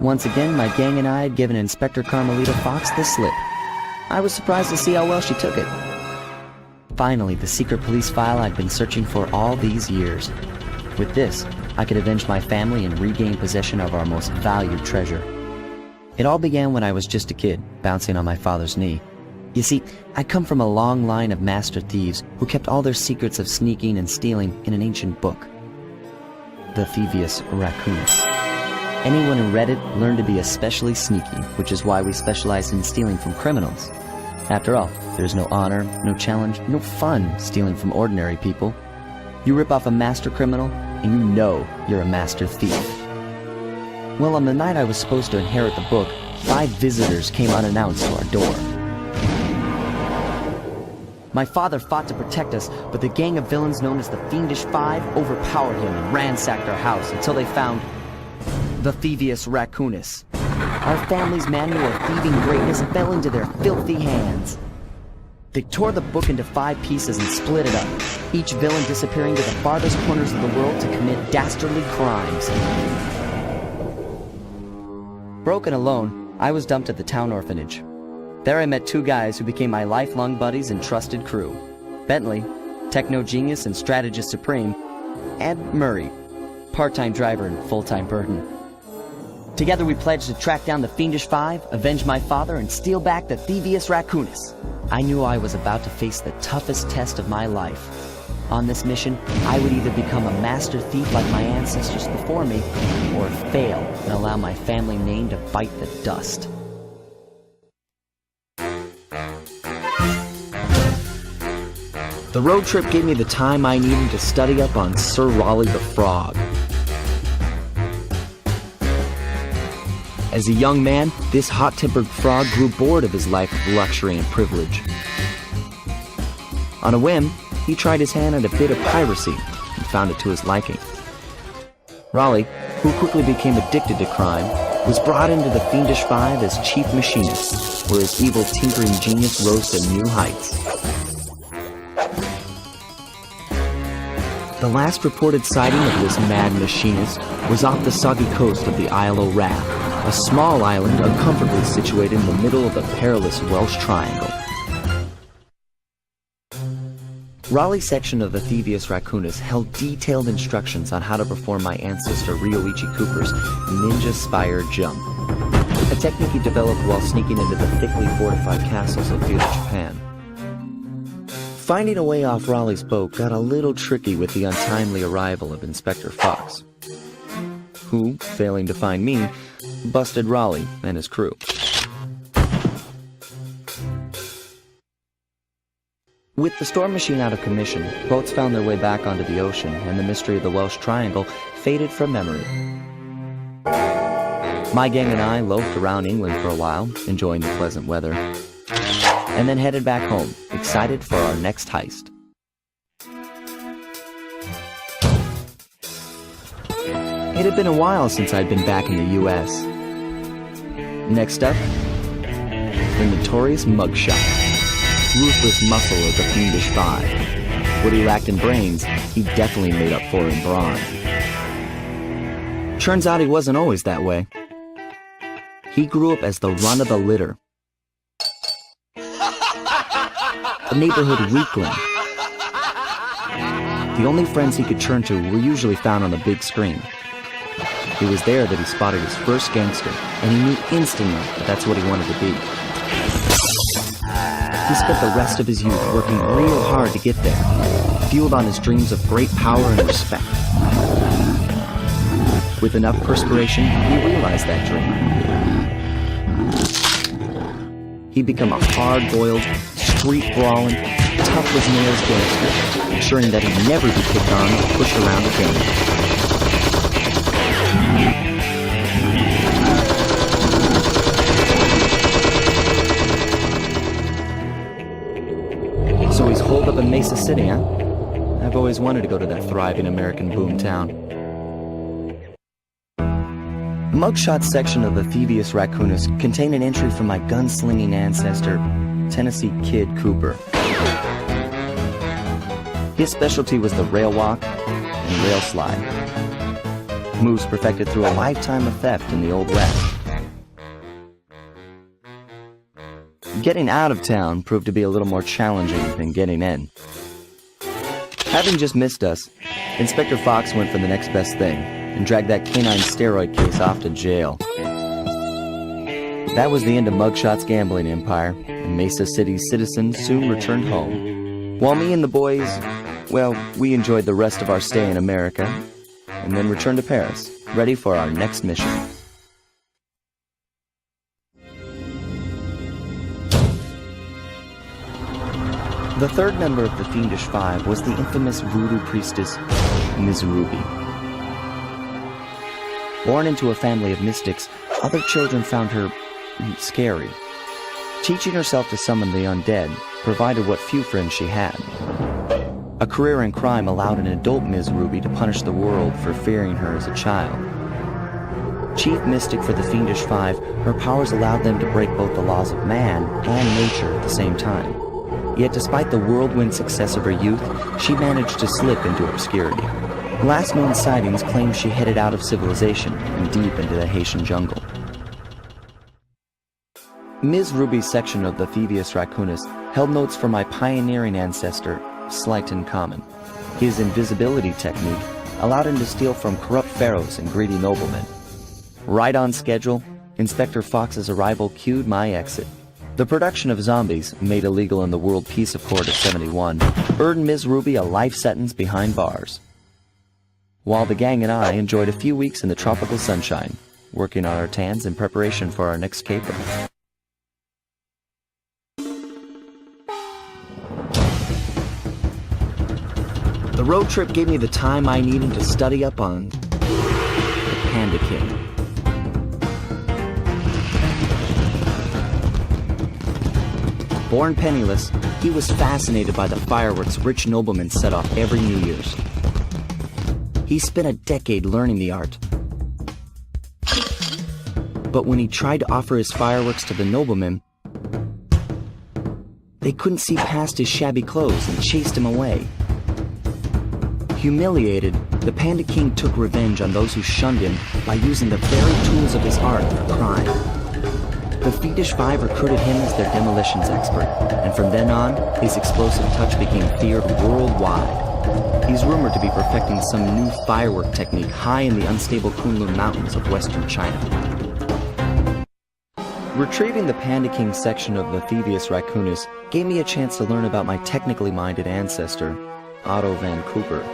Once again, my gang and I had given Inspector Carmelita Fox the slip. I was surprised to see how well she took it. Finally, the secret police file I'd been searching for all these years. With this, I could avenge my family and regain possession of our most valued treasure. It all began when I was just a kid, bouncing on my father's knee. You see, I come from a long line of master thieves who kept all their secrets of sneaking and stealing in an ancient book, the Thievius Raccoonus. Anyone who read it learned to be especially sneaky, which is why we specialize in stealing from criminals. After all, there's no honor, no challenge, no fun stealing from ordinary people. You rip off a master criminal, and you know you're a master thief. Well, on the night I was supposed to inherit the book, 5 visitors came unannounced to our door. My father fought to protect us, but the gang of villains known as the Fiendish Five overpowered him and ransacked our house until they found the Thievius Raccoonus. Our family's manual of thieving greatness fell into their filthy hands. They tore the book into 5 pieces and split it up, each villain disappearing to the farthest corners of the world to commit dastardly crimes. Broken alone, I was dumped at the town orphanage. There I met 2 guys who became my lifelong buddies and trusted crew. Bentley, techno genius and strategist supreme, and Murray, part-time driver and full-time burden. Together we pledged to track down the Fiendish Five, avenge my father, and steal back the Thievius Raccoonus. I knew I was about to face the toughest test of my life. On this mission, I would either become a master thief like my ancestors before me, or fail and allow my family name to bite the dust. The road trip gave me the time I needed to study up on Sir Raleigh the Frog. As a young man, this hot-tempered frog grew bored of his life of luxury and privilege. On a whim, he tried his hand at a bit of piracy and found it to his liking. Raleigh, who quickly became addicted to crime, was brought into the Fiendish Five as chief machinist, where his evil tinkering genius rose to new heights. The last reported sighting of this mad machinist was off the soggy coast of the Isle o' Wrath, a small island uncomfortably situated in the middle of the perilous Welsh Triangle. Raleigh's section of the Thievius Raccoonus held detailed instructions on how to perform my ancestor Ryoichi Cooper's ninja spire jump, a technique he developed while sneaking into the thickly fortified castles of feudal Japan. Finding a way off Raleigh's boat got a little tricky with the untimely arrival of Inspector Fox, who, failing to find me, busted Raleigh and his crew. With the storm machine out of commission, boats found their way back onto the ocean, and the mystery of the Welsh Triangle faded from memory. My gang and I loafed around England for a while, enjoying the pleasant weather, and then headed back home, excited for our next heist. It had been a while since I'd been back in the U.S. Next up, the notorious Mugshot, ruthless muscle of the Fiendish Five. What he lacked in brains, he definitely made up for in brawn. Turns out he wasn't always that way. He grew up as the run of the litter, a neighborhood weakling. The only friends he could turn to were usually found on the big screen. It was there that he spotted his first gangster, and he knew instantly that that's what he wanted to be. He spent the rest of his youth working real hard to get there, fueled on his dreams of great power and respect. With enough perspiration, he realized that dream. He'd become a hard-boiled, street-brawling, tough-as-nails gangster, ensuring that he'd never be picked on or pushed around again. So he's holed up in Mesa City, huh? I've always wanted to go to that thriving American boomtown. Mugshot's section of the Thievius Raccoonus contained an entry from my gunslinging ancestor, Tennessee Kid Cooper. His specialty was the rail walk and rail slide. moves perfected through a lifetime of theft in the Old West. Getting out of town proved to be a little more challenging than getting in. Having just missed us, Inspector Fox went for the next best thing and dragged that canine steroid case off to jail. That was the end of Mugshot's gambling empire, and Mesa City's citizens soon returned home. While me and the boys, well, we enjoyed the rest of our stay in America, and then returned to Paris, ready for our next mission. The third member of the Fiendish Five was the infamous voodoo priestess, Ms. Ruby. Born into a family of mystics, other children found her scary. Teaching herself to summon the undead provided what few friends she had. A career in crime allowed an adult Ms. Ruby to punish the world for fearing her as a child. Chief mystic for the Fiendish Five, her powers allowed them to break both the laws of man and nature at the same time. Yet despite the whirlwind success of her youth, she managed to slip into obscurity. Last known sightings claim she headed out of civilization and deep into the Haitian jungle. Ms. Ruby's section of the Thievius Raccoonus held notes for my pioneering ancestor, Slyton Common. His invisibility technique allowed him to steal from corrupt pharaohs and greedy noblemen. Right on schedule, Inspector Fox's arrival cued my exit. The production of zombies, made illegal in the World Peace Accord of '71, earned Ms. Ruby a life sentence behind bars. While the gang and I enjoyed a few weeks in the tropical sunshine, working on our tans in preparation for our next caper. The road trip gave me the time I needed to study up on the Panda King. Born penniless, he was fascinated by the fireworks rich noblemen set off every New Year's. He spent a decade learning the art. But when he tried to offer his fireworks to the noblemen, they couldn't see past his shabby clothes and chased him away. Humiliated, the Panda King took revenge on those who shunned him by using the very tools of his art for crime. The Fiendish Five recruited him as their demolitions expert, and from then on, his explosive touch became feared worldwide. He's rumored to be perfecting some new firework technique high in the unstable Kunlun Mountains of western China. Retrieving the Panda King section of the Thievius Raccoonus gave me a chance to learn about my technically minded ancestor, Otto Van Cooper.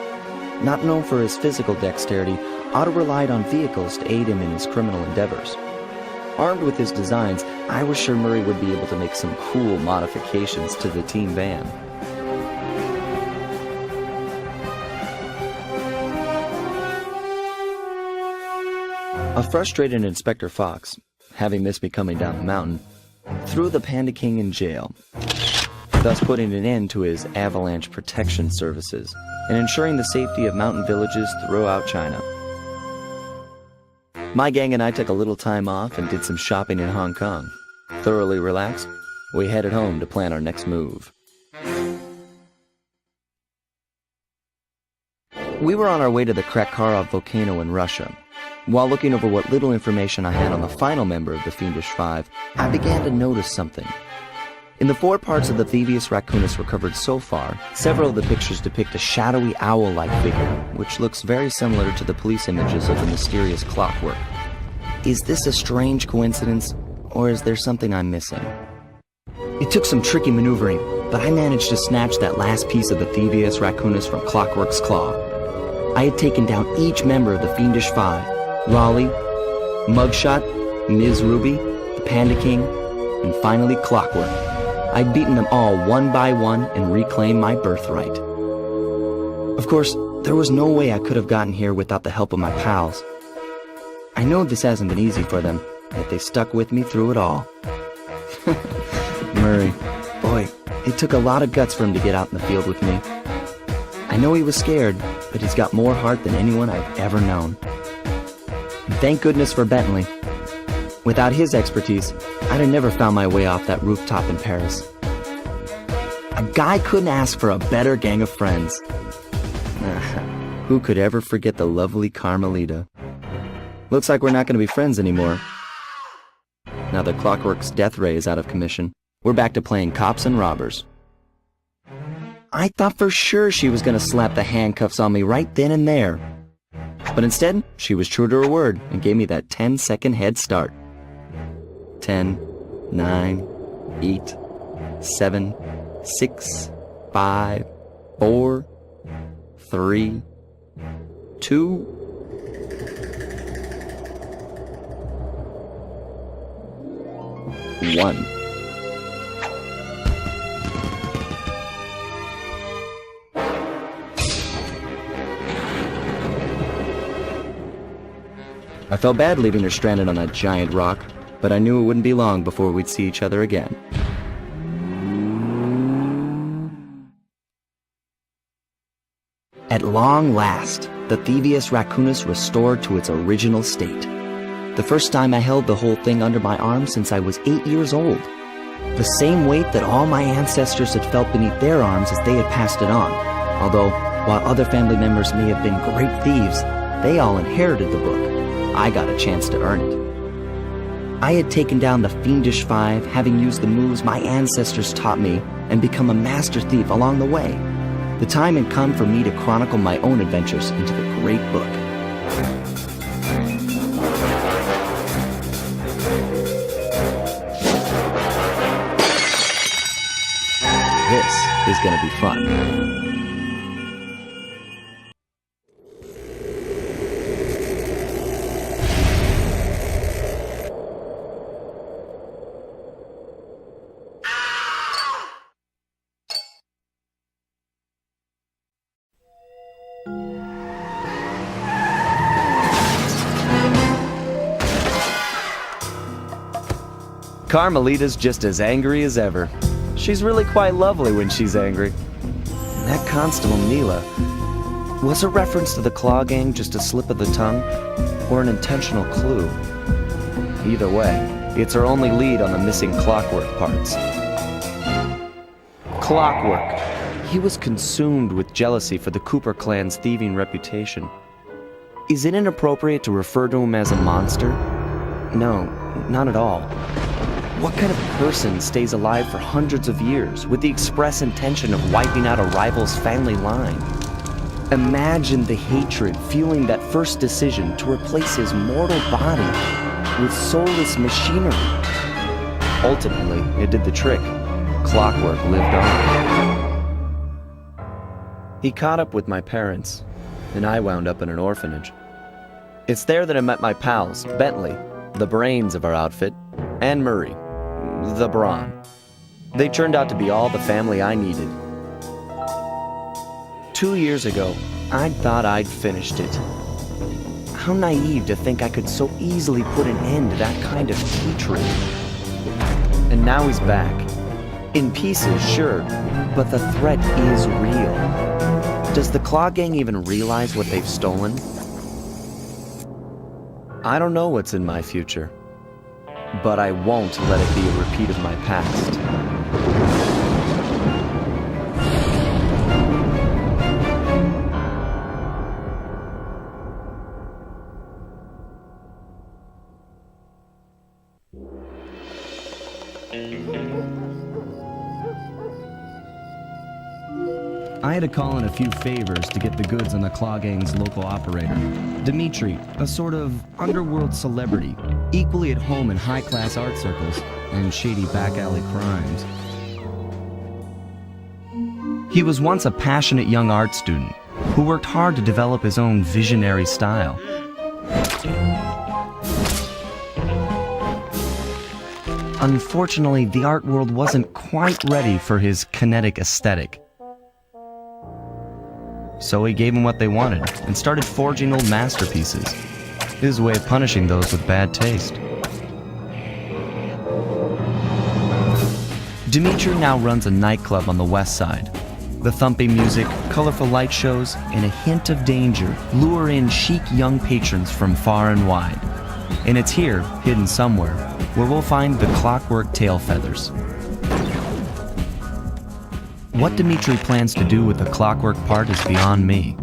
Not known for his physical dexterity, Otto relied on vehicles to aid him in his criminal endeavors. Armed with his designs, I was sure Murray would be able to make some cool modifications to the team van. A frustrated Inspector Fox, having missed me coming down the mountain, threw the Panda King in jail, thus putting an end to his avalanche protection services and ensuring the safety of mountain villages throughout China. My gang and I took a little time off and did some shopping in Hong Kong. Thoroughly relaxed, we headed home to plan our next move. We were on our way to the Krakharov volcano in Russia. While looking over what little information I had on the final member of the Fiendish Five, I began to notice something. In the 4 parts of the Thievius Raccoonus recovered so far, several of the pictures depict a shadowy owl-like figure, which looks very similar to the police images of the mysterious Clockwork. Is this a strange coincidence, or is there something I'm missing? It took some tricky maneuvering, but I managed to snatch that last piece of the Thievius Raccoonus from Clockwork's claw. I had taken down each member of the Fiendish Five: Raleigh, Mugshot, Ms. Ruby, the Panda King, and finally Clockwork. I'd beaten them all one by one and reclaimed my birthright. Of course, there was no way I could have gotten here without the help of my pals. I know this hasn't been easy for them, yet they stuck with me through it all. Murray, boy, it took a lot of guts for him to get out in the field with me. I know he was scared, but he's got more heart than anyone I've ever known. And thank goodness for Bentley. Without his expertise, I'd have never found my way off that rooftop in Paris. A guy couldn't ask for a better gang of friends. Who could ever forget the lovely Carmelita? Looks like we're not going to be friends anymore. Now that Clockwork's death ray is out of commission, we're back to playing cops and robbers. I thought for sure she was going to slap the handcuffs on me right then and there. But instead, she was true to her word and gave me that 10-second head start. 10, 9, 8, 7, 6, 5, 4, 3, 2, 1. I felt bad leaving her stranded on that giant rock, but I knew it wouldn't be long before we'd see each other again. At long last, the Thievius Raccoonus restored to its original state. The first time I held the whole thing under my arm since I was 8 years old. The same weight that all my ancestors had felt beneath their arms as they had passed it on. Although, while other family members may have been great thieves, they all inherited the book. I got a chance to earn it. I had taken down the Fiendish Five, having used the moves my ancestors taught me, and become a master thief along the way. The time had come for me to chronicle my own adventures into the great book. This is gonna be fun. Carmelita's just as angry as ever. She's really quite lovely when she's angry. And that Constable Mila, was a reference to the Claw Gang just a slip of the tongue, or an intentional clue? Either way, it's our only lead on the missing Clockwork parts. Clockwork. He was consumed with jealousy for the Cooper clan's thieving reputation. Is it inappropriate to refer to him as a monster? No, not at all. What kind of person stays alive for hundreds of years with the express intention of wiping out a rival's family line? Imagine the hatred fueling that first decision to replace his mortal body with soulless machinery. Ultimately, it did the trick. Clockwork lived on. He caught up with my parents, and I wound up in an orphanage. It's there that I met my pals, Bentley, the brains of our outfit, and Murray, the brawn. They turned out to be all the family I needed. 2 years ago, I thought I'd finished it. How naive to think I could so easily put an end to that kind of hatred. And now he's back. In pieces, sure, but the threat is real. Does the Claw Gang even realize what they've stolen? I don't know what's in my future, but I won't let it be a repeat of my past. I had to call in a few favors to get the goods on the Claw Gang's local operator, Dimitri, a sort of underworld celebrity, equally at home in high-class art circles and shady back-alley crimes. He was once a passionate young art student who worked hard to develop his own visionary style. Unfortunately, the art world wasn't quite ready for his kinetic aesthetic. So he gave them what they wanted and started forging old masterpieces. His way of punishing those with bad taste. Dimitri now runs a nightclub on the west side. The thumping music, colorful light shows, and a hint of danger lure in chic young patrons from far and wide. And it's here, hidden somewhere, where we'll find the Clockwork tail feathers. What Dimitri plans to do with the Clockwork part is beyond me,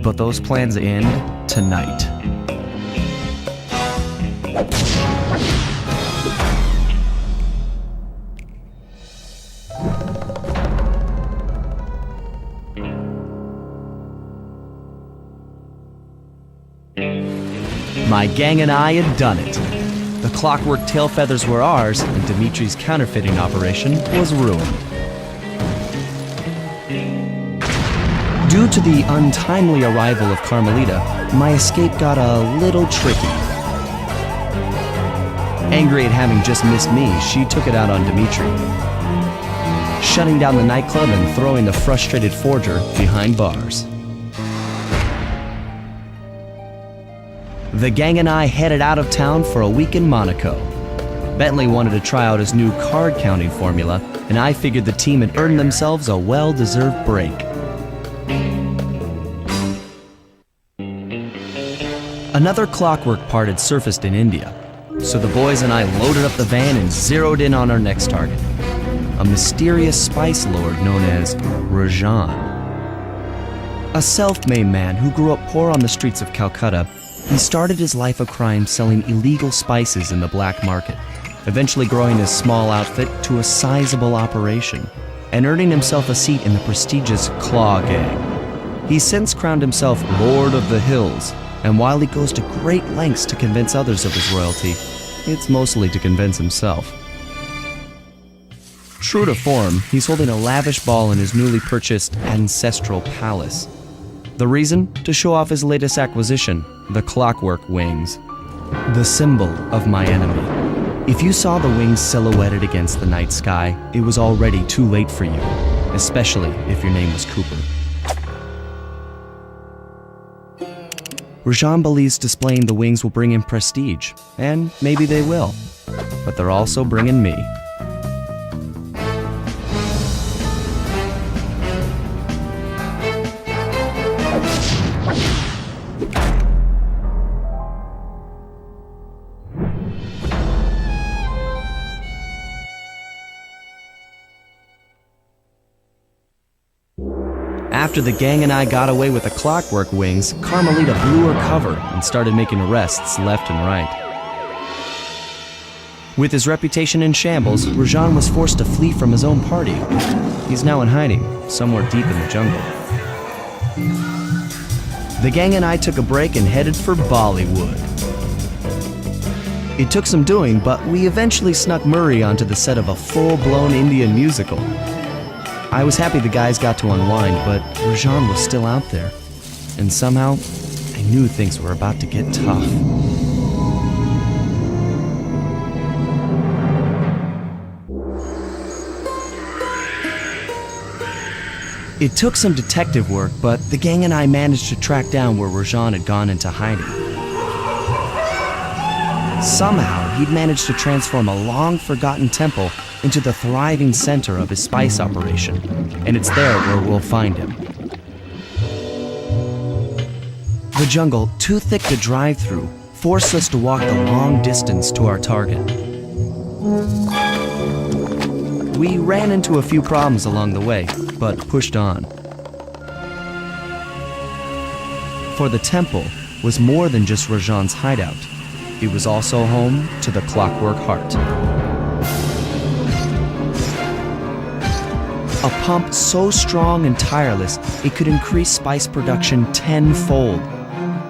but those plans end tonight. My gang and I had done it. The clockwork tail feathers were ours, and Dimitri's counterfeiting operation was ruined. Due to the untimely arrival of Carmelita, my escape got a little tricky. Angry at having just missed me, she took it out on Dimitri, shutting down the nightclub and throwing the frustrated forger behind bars. The gang and I headed out of town for a week in Monaco. Bentley wanted to try out his new card counting formula, and I figured the team had earned themselves a well-deserved break. Another clockwork part had surfaced in India, so the boys and I loaded up the van and zeroed in on our next target, a mysterious spice lord known as Rajan. A self-made man who grew up poor on the streets of Calcutta, he started his life of crime selling illegal spices in the black market, eventually growing his small outfit to a sizable operation, and earning himself a seat in the prestigious Claw Gang. He's since crowned himself Lord of the Hills, and while he goes to great lengths to convince others of his royalty, it's mostly to convince himself. True to form, he's holding a lavish ball in his newly purchased ancestral palace. The reason? To show off his latest acquisition, the clockwork wings, the symbol of my enemy. If you saw the wings silhouetted against the night sky, it was already too late for you, especially if your name was Cooper. Rajan believes displaying the wings will bring him prestige, and maybe they will, but they're also bringing me. After the gang and I got away with the clockwork wings, Carmelita blew her cover and started making arrests left and right. With his reputation in shambles, Rajan was forced to flee from his own party. He's now in hiding, somewhere deep in the jungle. The gang and I took a break and headed for Bollywood. It took some doing, but we eventually snuck Murray onto the set of a full-blown Indian musical. I was happy the guys got to unwind, but Rajan was still out there. And somehow, I knew things were about to get tough. It took some detective work, but the gang and I managed to track down where Rajan had gone into hiding. Somehow, he'd managed to transform a long-forgotten temple into the thriving center of his spice operation, and it's there where we'll find him. The jungle, too thick to drive through, forced us to walk the long distance to our target. We ran into a few problems along the way, but pushed on. For the temple was more than just Rajan's hideout. It was also home to the Clockwork Heart. A pump so strong and tireless, it could increase spice production tenfold.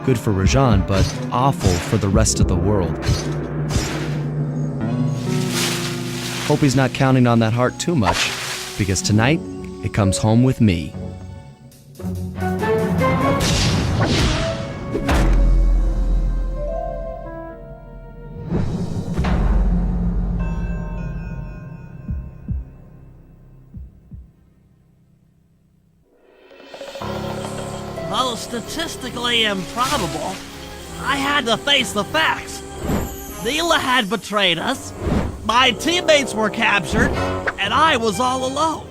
Good for Rajan, but awful for the rest of the world. Hope he's not counting on that heart too much, because tonight, it comes home with me. Though statistically improbable, I had to face the facts. Neela had betrayed us, my teammates were captured, and I was all alone.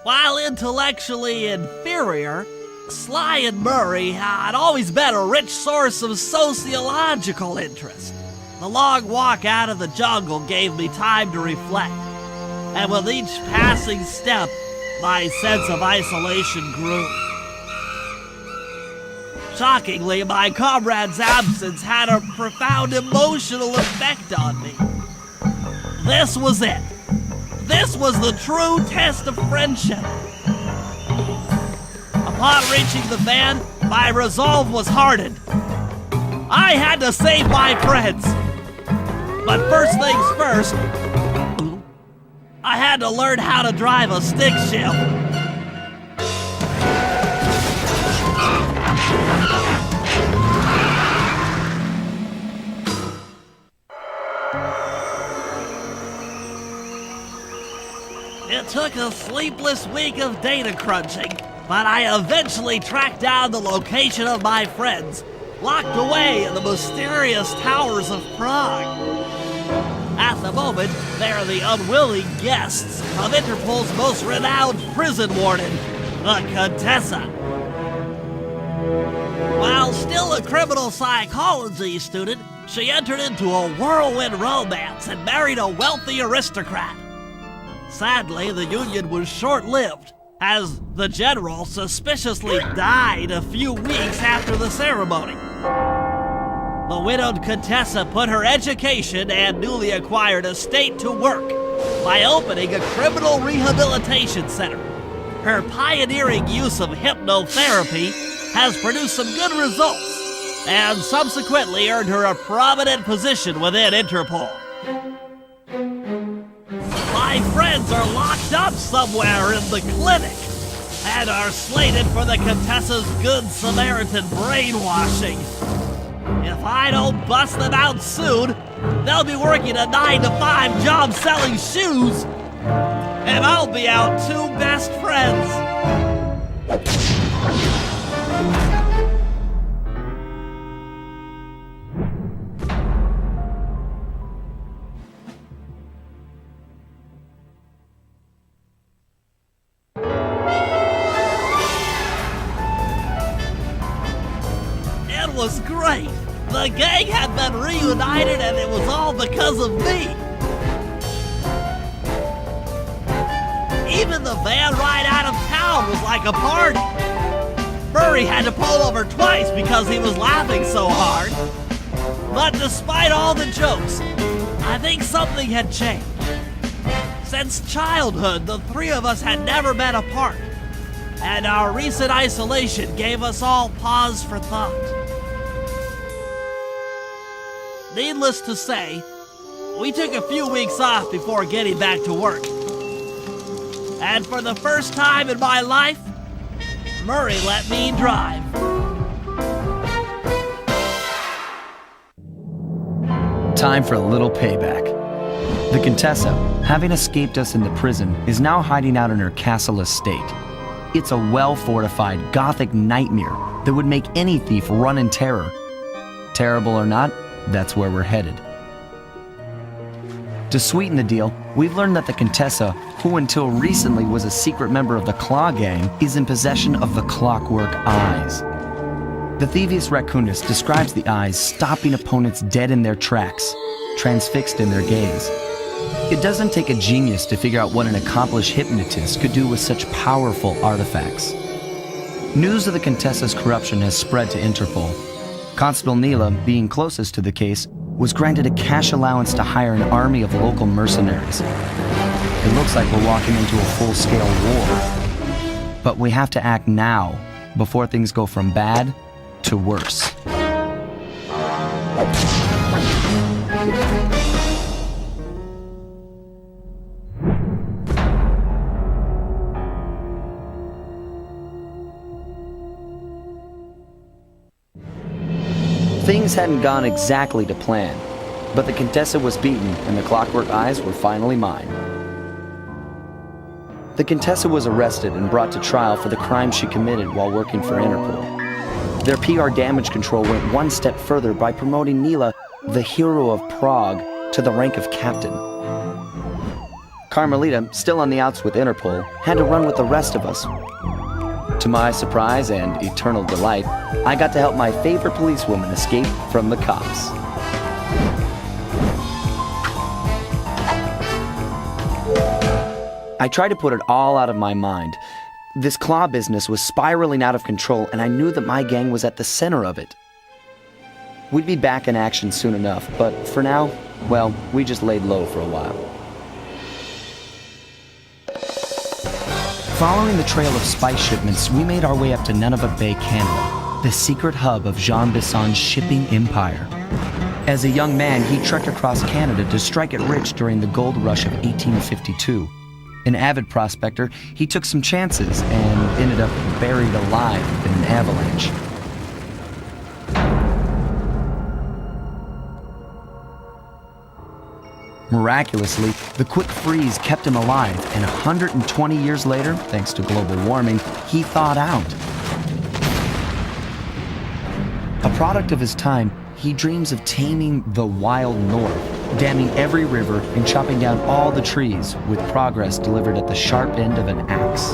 While intellectually inferior, Sly and Murray had always been a rich source of sociological interest. The long walk out of the jungle gave me time to reflect, and with each passing step, my sense of isolation grew. Shockingly, my comrade's absence had a profound emotional effect on me. This was it. This was the true test of friendship. Upon reaching the van, my resolve was hardened. I had to save my friends. But first things first, I had to learn how to drive a stick shift. It took a sleepless week of data crunching, but I eventually tracked down the location of my friends, locked away in the mysterious towers of Prague. At the moment, they are the unwilling guests of Interpol's most renowned prison warden, the Contessa. While still a criminal psychology student, she entered into a whirlwind romance and married a wealthy aristocrat. Sadly, the union was short-lived, as the general suspiciously died a few weeks after the ceremony. The widowed Contessa put her education and newly acquired estate to work by opening a criminal rehabilitation center. Her pioneering use of hypnotherapy has produced some good results and subsequently earned her a prominent position within Interpol. My friends are locked up somewhere in the clinic and are slated for the Contessa's Good Samaritan brainwashing. If I don't bust them out soon, they'll be working a 9-to-5 job selling shoes, and I'll be out two best friends. It was great. The gang had been reunited and it was all because of me. Even the van ride out of town was like a party. Murray had to pull over twice because he was laughing so hard. But despite all the jokes, I think something had changed. Since childhood, the three of us had never been apart, and our recent isolation gave us all pause for thought. Needless to say, we took a few weeks off before getting back to work. And for the first time in my life, Murray let me drive. Time for a little payback. The Contessa, having escaped us in the prison, is now hiding out in her castle estate. It's a well-fortified Gothic nightmare that would make any thief run in terror. Terrible or not, that's where we're headed. To sweeten the deal, we've learned that the Contessa, who until recently was a secret member of the Claw Gang, is in possession of the Clockwork Eyes. The Thievius Raccoonus describes the eyes stopping opponents dead in their tracks, transfixed in their gaze. It doesn't take a genius to figure out what an accomplished hypnotist could do with such powerful artifacts. News of the Contessa's corruption has spread to Interpol. Constable Neela, being closest to the case, was granted a cash allowance to hire an army of local mercenaries. It looks like we're walking into a full-scale war. But we have to act now, before things go from bad to worse. Things hadn't gone exactly to plan, but the Contessa was beaten and the Clockwork Eyes were finally mine. The Contessa was arrested and brought to trial for the crime she committed while working for Interpol. Their PR damage control went one step further by promoting Neela, the hero of Prague, to the rank of captain. Carmelita, still on the outs with Interpol, had to run with the rest of us. To my surprise and eternal delight, I got to help my favorite policewoman escape from the cops. I tried to put it all out of my mind, This claw business was spiraling out of control, and I knew that my gang was at the center of it. We'd be back in action soon enough, but for now, well, we just laid low for a while. Following the trail of spice shipments, we made our way up to Nunavut Bay, Canada, the secret hub of Jean Bisson's shipping empire. As a young man, he trekked across Canada to strike it rich during the gold rush of 1852. An avid prospector, he took some chances and ended up buried alive in an avalanche. Miraculously, the quick freeze kept him alive, and 120 years later, thanks to global warming, he thawed out. A product of his time, he dreams of taming the wild north, damming every river and chopping down all the trees, with progress delivered at the sharp end of an axe.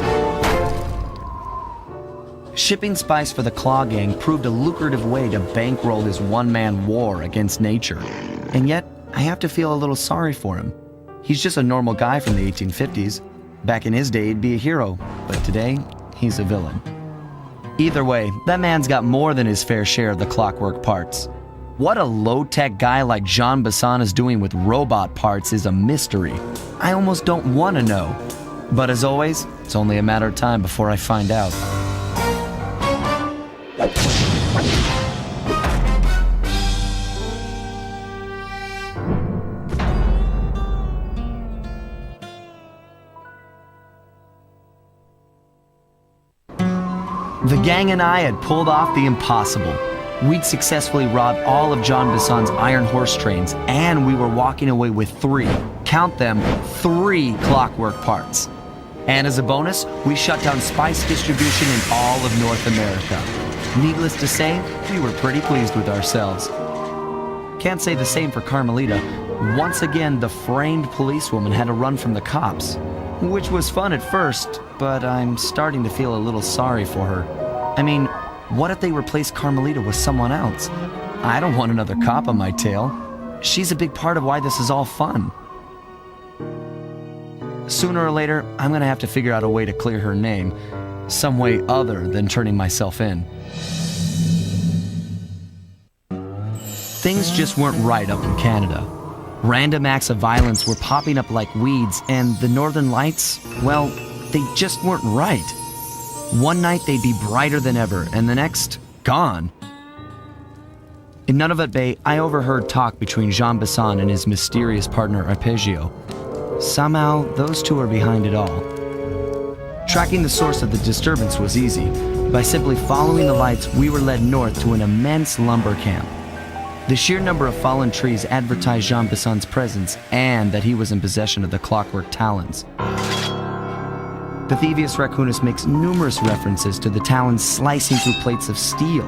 Shipping spice for the Claw Gang proved a lucrative way to bankroll his one-man war against nature. And yet, I have to feel a little sorry for him. He's just a normal guy from the 1850s. Back in his day, he'd be a hero, but today, he's a villain. Either way, that man's got more than his fair share of the clockwork parts. What a low-tech guy like Jean Bisson is doing with robot parts is a mystery. I almost don't want to know. But as always, it's only a matter of time before I find out. The gang and I had pulled off the impossible. We'd successfully robbed all of Jean Bisson's iron horse trains, and we were walking away with count them, three clockwork parts. And as a bonus, we shut down spice distribution in all of North America. Needless to say, we were pretty pleased with ourselves. Can't say the same for Carmelita. Once again, the framed policewoman had to run from the cops, which was fun at first, but I'm starting to feel a little sorry for her. I mean, what if they replaced Carmelita with someone else? I don't want another cop on my tail. She's a big part of why this is all fun. Sooner or later, I'm gonna have to figure out a way to clear her name, some way other than turning myself in. Things just weren't right up in Canada. Random acts of violence were popping up like weeds, and the Northern Lights, well, they just weren't right. One night they'd be brighter than ever, and the next, gone. In Nunavut Bay, I overheard talk between Jean Bisson and his mysterious partner Arpeggio. Somehow, those two are behind it all. Tracking the source of the disturbance was easy. By simply following the lights, we were led north to an immense lumber camp. The sheer number of fallen trees advertised Jean Bisson's presence and that he was in possession of the clockwork talons. The Thievius Raccoonus makes numerous references to the talons slicing through plates of steel.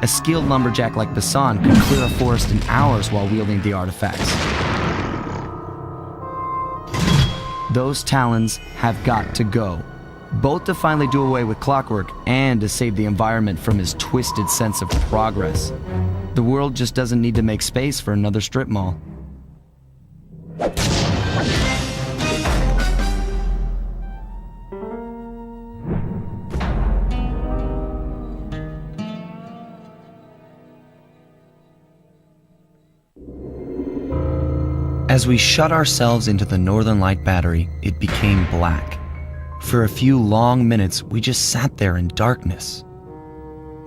A skilled lumberjack like Bisson could clear a forest in hours while wielding the artifacts. Those talons have got to go, both to finally do away with clockwork and to save the environment from his twisted sense of progress. The world just doesn't need to make space for another strip mall. As we shut ourselves into the Northern Light Battery, it became black. For a few long minutes, we just sat there in darkness.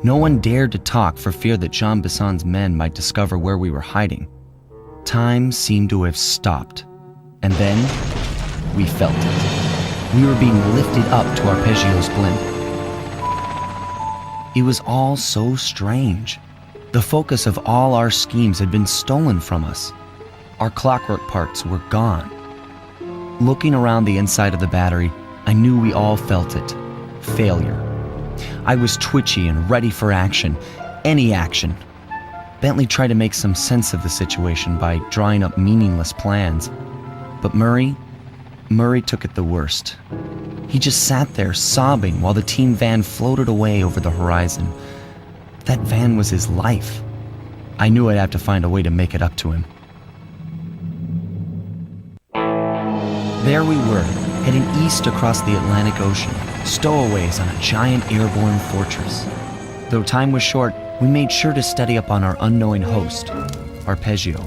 No one dared to talk for fear that Jean Bisson's men might discover where we were hiding. Time seemed to have stopped. And then, we felt it. We were being lifted up to Arpeggio's blimp. It was all so strange. The focus of all our schemes had been stolen from us. Our clockwork parts were gone. Looking around the inside of the battery, I knew we all felt it. Failure. I was twitchy and ready for action. Any action. Bentley tried to make some sense of the situation by drawing up meaningless plans. But Murray took it the worst. He just sat there sobbing while the team van floated away over the horizon. That van was his life. I knew I'd have to find a way to make it up to him. There we were, heading east across the Atlantic Ocean. stowaways on a giant airborne fortress. Though time was short, we made sure to study up on our unknowing host, Arpeggio.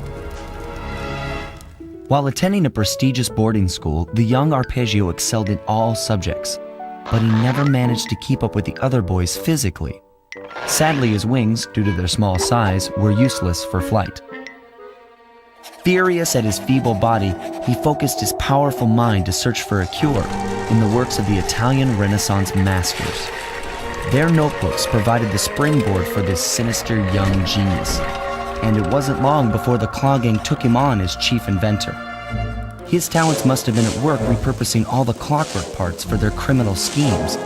While attending a prestigious boarding school, the young Arpeggio excelled in all subjects, but he never managed to keep up with the other boys physically. Sadly, his wings, due to their small size, were useless for flight. Furious at his feeble body, he focused his powerful mind to search for a cure in the works of the Italian Renaissance masters. Their notebooks provided the springboard for this sinister young genius, and it wasn't long before the Claw Gang took him on as chief inventor. His talents must have been at work repurposing all the clockwork parts for their criminal schemes.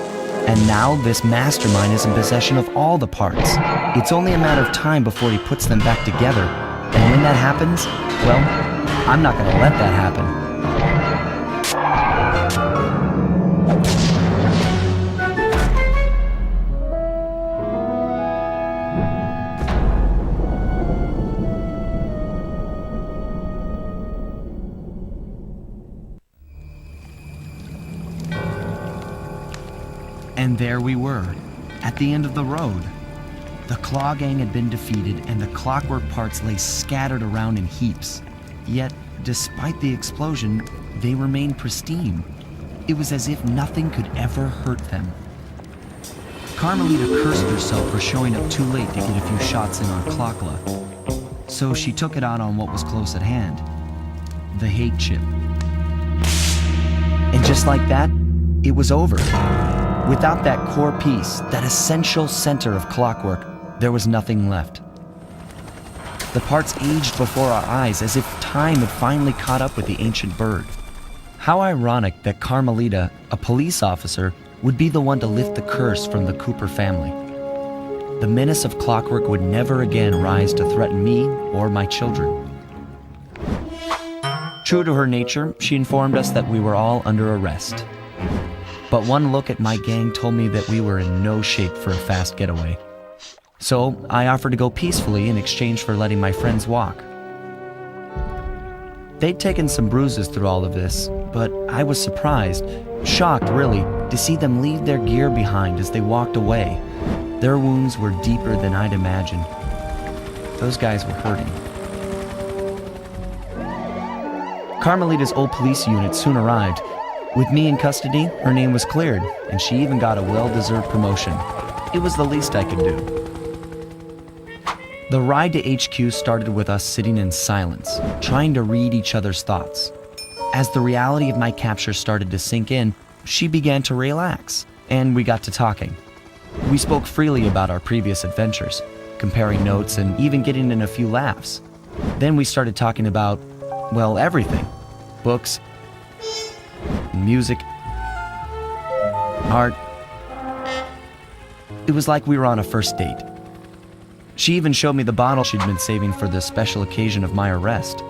And now this mastermind is in possession of all the parts. It's only a matter of time before he puts them back together. And when that happens, well, I'm not gonna let that happen. And there we were, at the end of the road. The Claw Gang had been defeated and the clockwork parts lay scattered around in heaps. Yet, despite the explosion, they remained pristine. It was as if nothing could ever hurt them. Carmelita cursed herself for showing up too late to get a few shots in on Clockla. So she took it out on what was close at hand, the hate chip. And just like that, it was over. Without that core piece, that essential center of clockwork, there was nothing left. The parts aged before our eyes as if time had finally caught up with the ancient bird. How ironic that Carmelita, a police officer, would be the one to lift the curse from the Cooper family. The menace of clockwork would never again rise to threaten me or my children. True to her nature, she informed us that we were all under arrest. But one look at my gang told me that we were in no shape for a fast getaway. So I offered to go peacefully in exchange for letting my friends walk. They'd taken some bruises through all of this, but I was surprised, shocked really, to see them leave their gear behind as they walked away. Their wounds were deeper than I'd imagined. Those guys were hurting. Carmelita's old police unit soon arrived. With me in custody, her name was cleared, and she even got a well-deserved promotion. It was the least I could do. The ride to HQ started with us sitting in silence, trying to read each other's thoughts. As the reality of my capture started to sink in, she began to relax, and we got to talking. We spoke freely about our previous adventures, comparing notes and even getting in a few laughs. Then we started talking about, well, everything. Books, music, art. It was like we were on a first date. She even showed me the bottle she'd been saving for the special occasion of my arrest.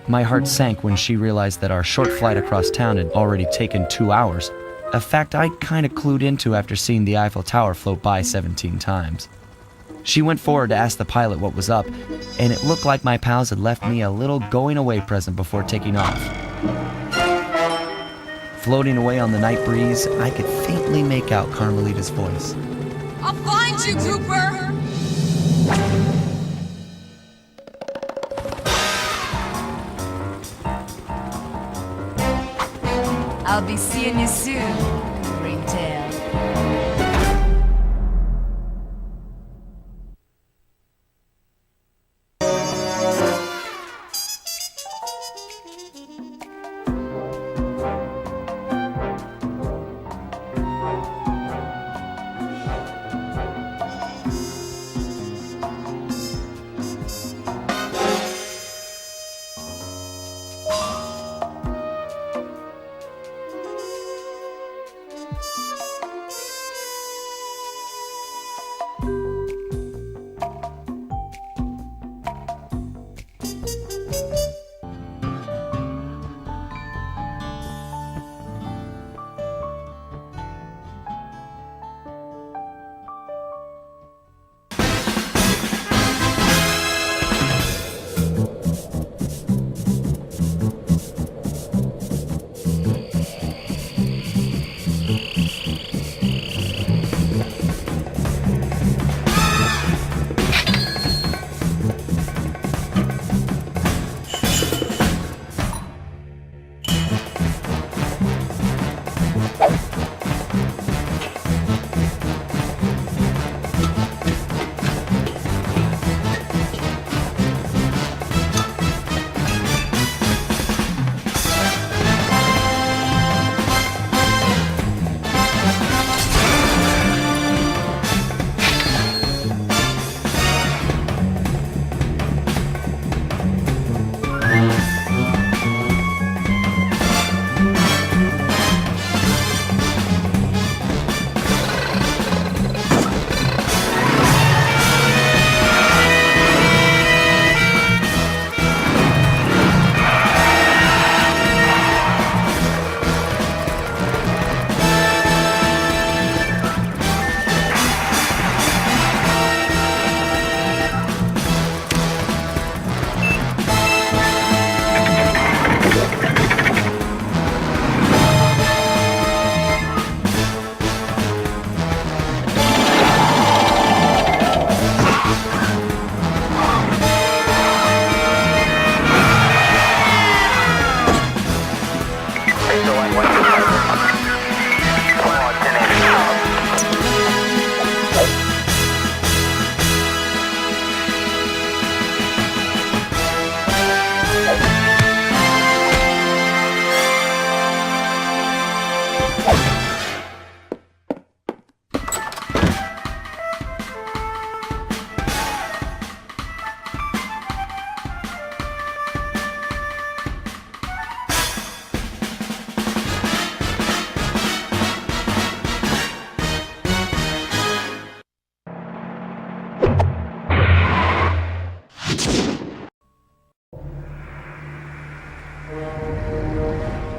My heart sank when she realized that our short flight across town had already taken 2 hours, a fact I kinda clued into after seeing the Eiffel Tower float by 17 times. She went forward to ask the pilot what was up, and it looked like my pals had left me a little going-away present before taking off. Floating away on the night breeze, I could faintly make out Carmelita's voice. I'll find you, Cooper! I'll be seeing you soon, Ringtail.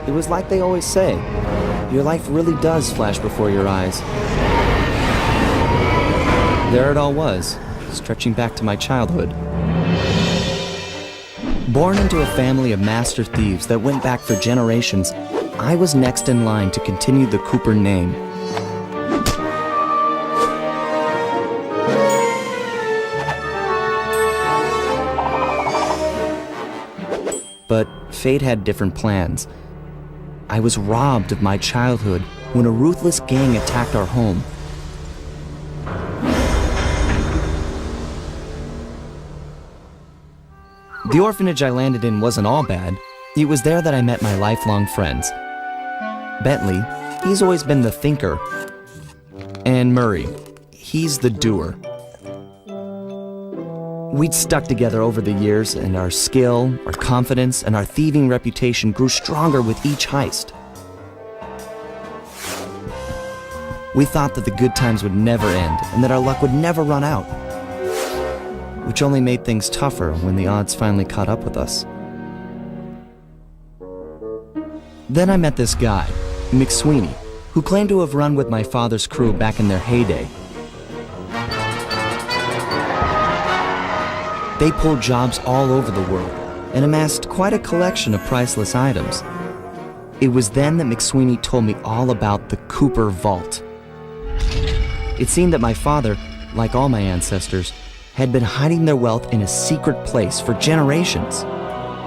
It was like they always say, your life really does flash before your eyes. There it all was, stretching back to my childhood. Born into a family of master thieves that went back for generations, I was next in line to continue the Cooper name. But fate had different plans. I was robbed of my childhood when a ruthless gang attacked our home. The orphanage I landed in wasn't all bad. It was there that I met my lifelong friends. Bentley, he's always been the thinker. And Murray, he's the doer. We'd stuck together over the years, and our skill, our confidence, and our thieving reputation grew stronger with each heist. We thought that the good times would never end, and that our luck would never run out, which only made things tougher when the odds finally caught up with us. Then I met this guy, McSweeney, who claimed to have run with my father's crew back in their heyday. They pulled jobs all over the world and amassed quite a collection of priceless items. It was then that McSweeney told me all about the Cooper Vault. It seemed that my father, like all my ancestors, had been hiding their wealth in a secret place for generations,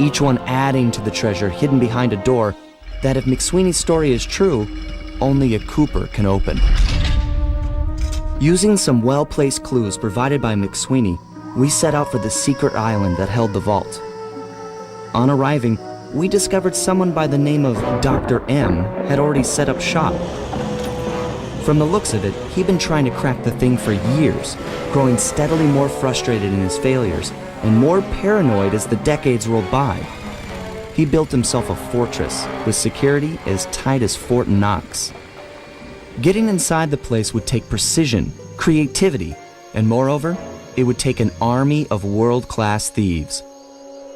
each one adding to the treasure hidden behind a door that, if McSweeney's story is true, only a Cooper can open. Using some well-placed clues provided by McSweeney, we set out for the secret island that held the vault. On arriving, we discovered someone by the name of Dr. M had already set up shop. From the looks of it, he'd been trying to crack the thing for years, growing steadily more frustrated in his failures and more paranoid as the decades rolled by. He built himself a fortress with security as tight as Fort Knox. Getting inside the place would take precision, creativity, and moreover, it would take an army of world-class thieves.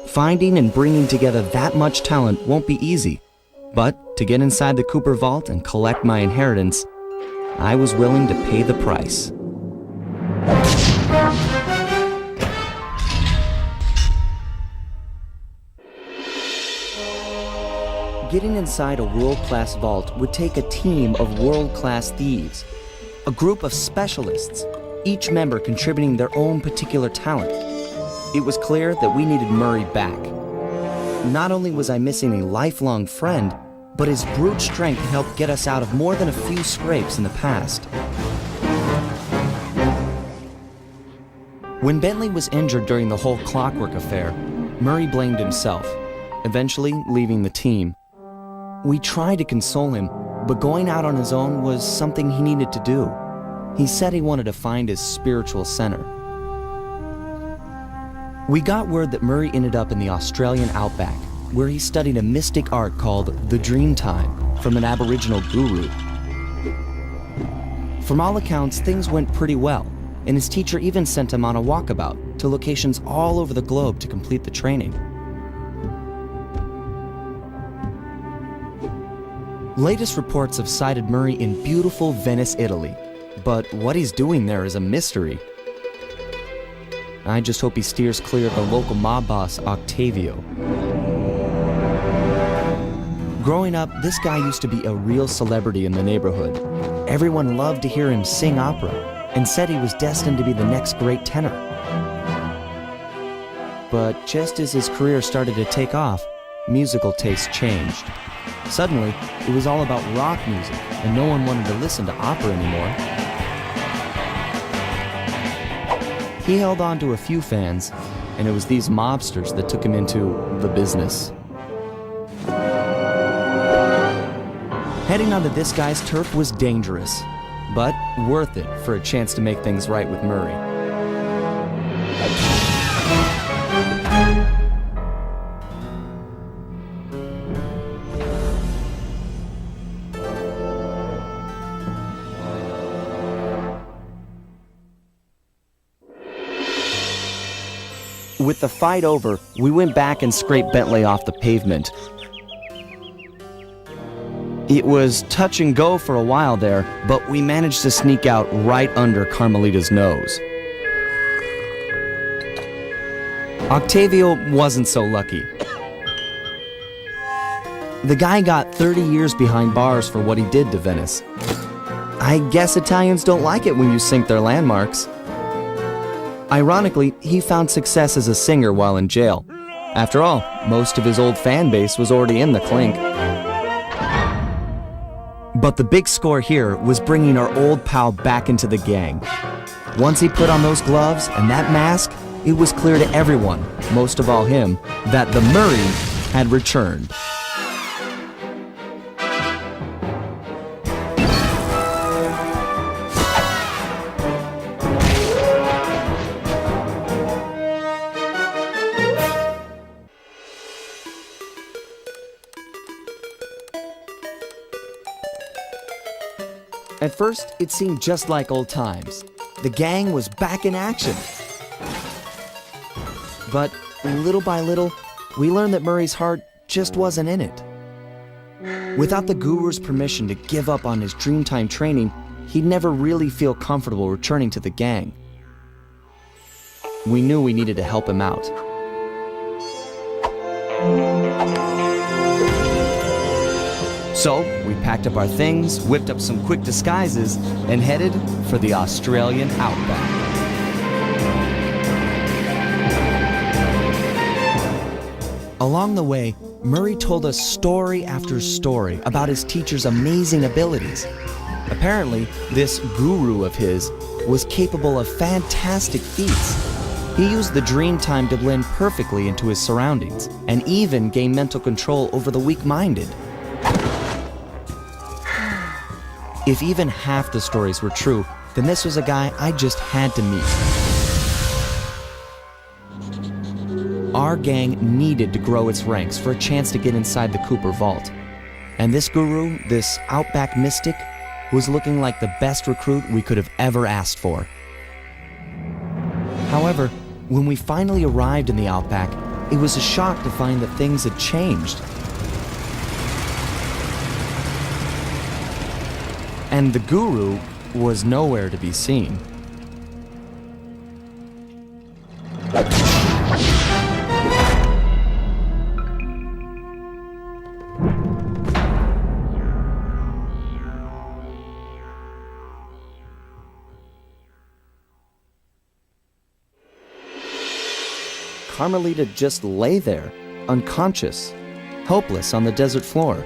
Finding and bringing together that much talent won't be easy, but to get inside the Cooper Vault and collect my inheritance, I was willing to pay the price. Getting inside a world-class vault would take a team of world-class thieves, a group of specialists, each member contributing their own particular talent. It was clear that we needed Murray back. Not only was I missing a lifelong friend, but his brute strength helped get us out of more than a few scrapes in the past. When Bentley was injured during the whole Clockwork affair, Murray blamed himself, eventually leaving the team. We tried to console him, but going out on his own was something he needed to do. He said he wanted to find his spiritual center. We got word that Murray ended up in the Australian outback, where he studied a mystic art called the Dreamtime from an Aboriginal guru. From all accounts, things went pretty well, and his teacher even sent him on a walkabout to locations all over the globe to complete the training. Latest reports have cited Murray in beautiful Venice, Italy, but what he's doing there is a mystery. I just hope he steers clear of the local mob boss, Octavio. Growing up, this guy used to be a real celebrity in the neighborhood. Everyone loved to hear him sing opera and said he was destined to be the next great tenor. But just as his career started to take off, musical tastes changed. Suddenly, it was all about rock music, and no one wanted to listen to opera anymore. He held on to a few fans, and it was these mobsters that took him into the business. Heading onto this guy's turf was dangerous, but worth it for a chance to make things right with Murray. With the fight over, we went back and scraped Bentley off the pavement. It was touch and go for a while there, but we managed to sneak out right under Carmelita's nose. Octavio wasn't so lucky. The guy got 30 years behind bars for what he did to Venice. I guess Italians don't like it when you sink their landmarks. Ironically, he found success as a singer while in jail. After all, most of his old fan base was already in the clink. But the big score here was bringing our old pal back into the gang. Once he put on those gloves and that mask, it was clear to everyone, most of all him, that the Murray had returned. At first, it seemed just like old times. The gang was back in action. But little by little, we learned that Murray's heart just wasn't in it. Without the guru's permission to give up on his Dreamtime training, he'd never really feel comfortable returning to the gang. We knew we needed to help him out. So, we packed up our things, whipped up some quick disguises, and headed for the Australian outback. Along the way, Murray told us story after story about his teacher's amazing abilities. Apparently, this guru of his was capable of fantastic feats. He used the Dreamtime to blend perfectly into his surroundings, and even gain mental control over the weak-minded. If even half the stories were true, then this was a guy I just had to meet. Our gang needed to grow its ranks for a chance to get inside the Cooper Vault. And this guru, this outback mystic, was looking like the best recruit we could have ever asked for. However, when we finally arrived in the outback, it was a shock to find that things had changed. And the guru was nowhere to be seen. Carmelita just lay there, unconscious, helpless on the desert floor.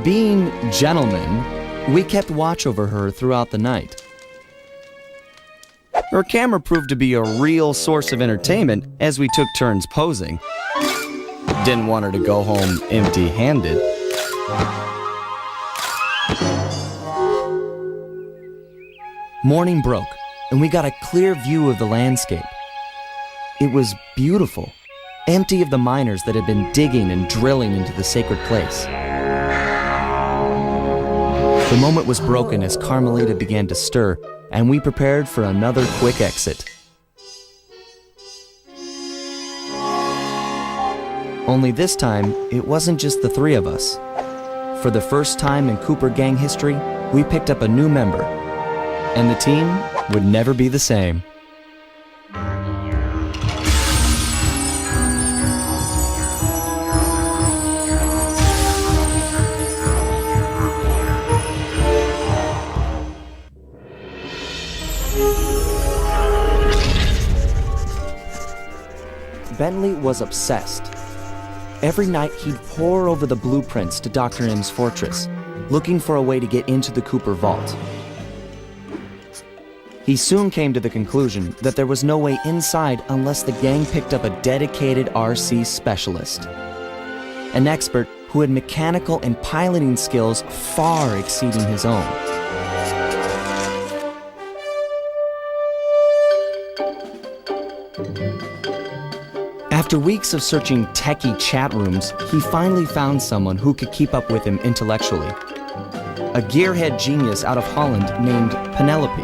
Being gentlemen, we kept watch over her throughout the night. Her camera proved to be a real source of entertainment as we took turns posing. Didn't want her to go home empty-handed. Morning broke, and we got a clear view of the landscape. It was beautiful, empty of the miners that had been digging and drilling into the sacred place. The moment was broken as Carmelita began to stir, and we prepared for another quick exit. Only this time, it wasn't just the three of us. For the first time in Cooper gang history, we picked up a new member, and the team would never be the same. Bentley was obsessed. Every night he'd pore over the blueprints to Dr. M's fortress, looking for a way to get into the Cooper Vault. He soon came to the conclusion that there was no way inside unless the gang picked up a dedicated RC specialist, an expert who had mechanical and piloting skills far exceeding his own. After weeks of searching techie chat rooms, he finally found someone who could keep up with him intellectually. A gearhead genius out of Holland named Penelope.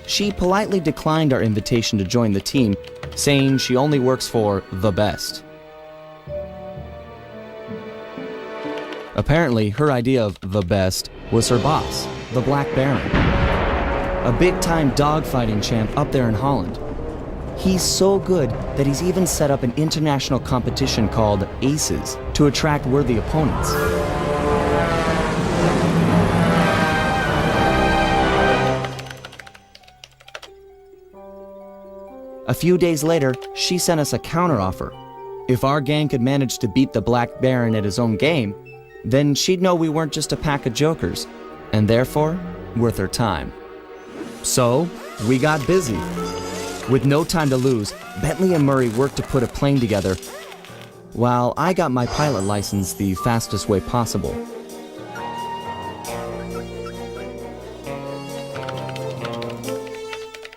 She politely declined our invitation to join the team, saying she only works for the best. Apparently, her idea of the best was her boss, the Black Baron, a big-time dogfighting champ up there in Holland. He's so good that he's even set up an international competition called Aces to attract worthy opponents. A few days later, she sent us a counteroffer. If our gang could manage to beat the Black Baron at his own game, then she'd know we weren't just a pack of jokers, and therefore, worth her time. So, we got busy. With no time to lose, Bentley and Murray worked to put a plane together, while I got my pilot license the fastest way possible.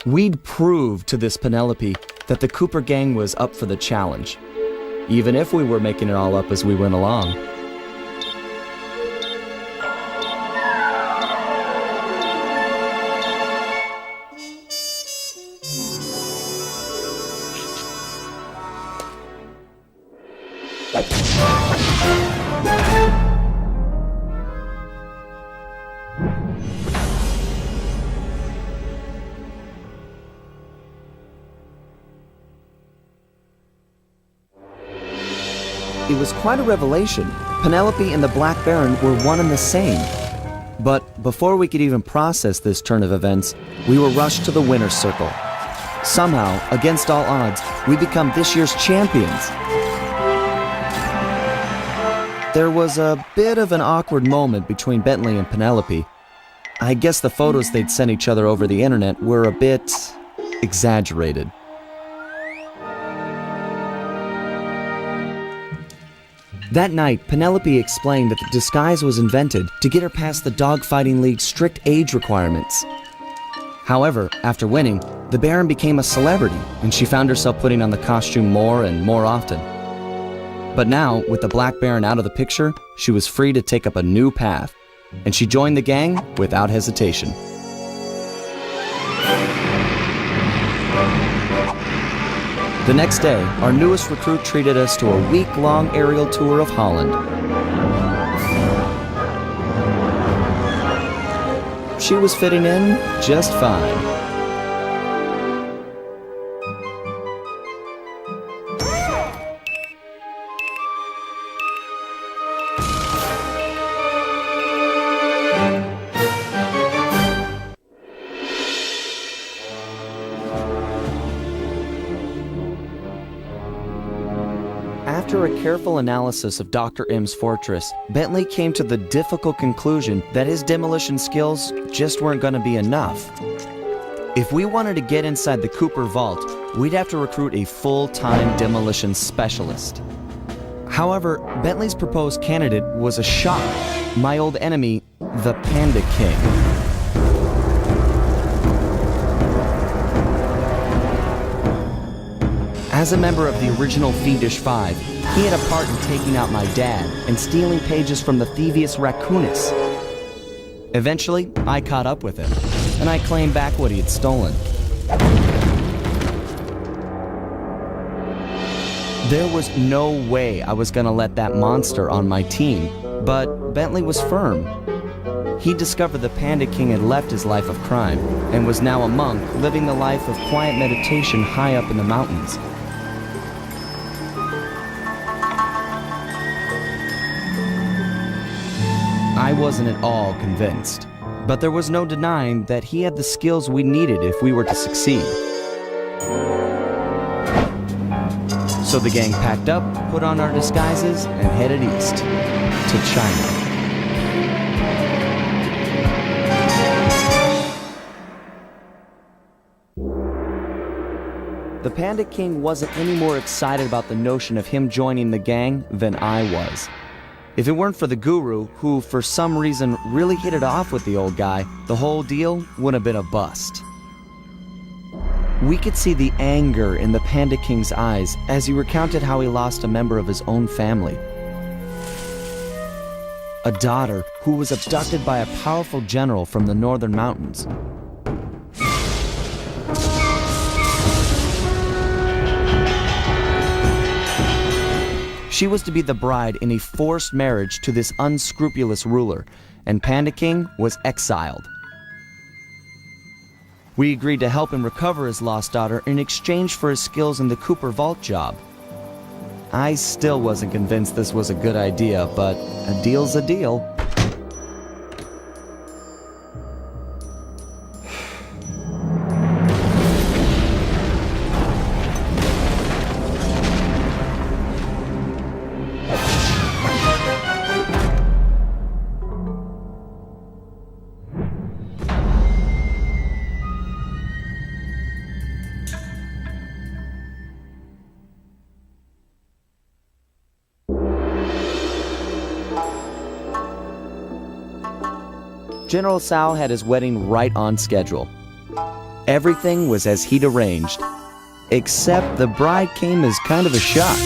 We'd proved to this Penelope that the Cooper gang was up for the challenge, even if we were making it all up as we went along. It was quite a revelation. Penelope and the Black Baron were one and the same. But before we could even process this turn of events, we were rushed to the winner's circle. Somehow, against all odds, we become this year's champions. There was a bit of an awkward moment between Bentley and Penelope. I guess the photos they'd sent each other over the internet were a bit exaggerated. That night, Penelope explained that the disguise was invented to get her past the Dogfighting League's strict age requirements. However, after winning, the Baron became a celebrity, and she found herself putting on the costume more and more often. But now, with the Black Baron out of the picture, she was free to take up a new path, and she joined the gang without hesitation. The next day, our newest recruit treated us to a week-long aerial tour of Holland. She was fitting in just fine. After a careful analysis of Dr. M's fortress, Bentley came to the difficult conclusion that his demolition skills just weren't going to be enough. If we wanted to get inside the Cooper vault, we'd have to recruit a full-time demolition specialist. However, Bentley's proposed candidate was a shock: my old enemy, the Panda King. As a member of the original Fiendish Five, he had a part in taking out my dad and stealing pages from the Thievius Raccoonus. Eventually, I caught up with him, and I claimed back what he had stolen. There was no way I was gonna let that monster on my team, but Bentley was firm. He discovered the Panda King had left his life of crime and was now a monk living the life of quiet meditation high up in the mountains. I wasn't at all convinced, but there was no denying that he had the skills we needed if we were to succeed. So the gang packed up, put on our disguises, and headed east to China. The Panda King wasn't any more excited about the notion of him joining the gang than I was. If it weren't for the guru, who for some reason really hit it off with the old guy, the whole deal would have been a bust. We could see the anger in the Panda King's eyes as he recounted how he lost a member of his own family. A daughter who was abducted by a powerful general from the northern mountains. She was to be the bride in a forced marriage to this unscrupulous ruler, and Panda King was exiled. We agreed to help him recover his lost daughter in exchange for his skills in the Cooper Vault job. I still wasn't convinced this was a good idea, but a deal's a deal. General Tsao had his wedding right on schedule. Everything was as he'd arranged, except the bride came as kind of a shock.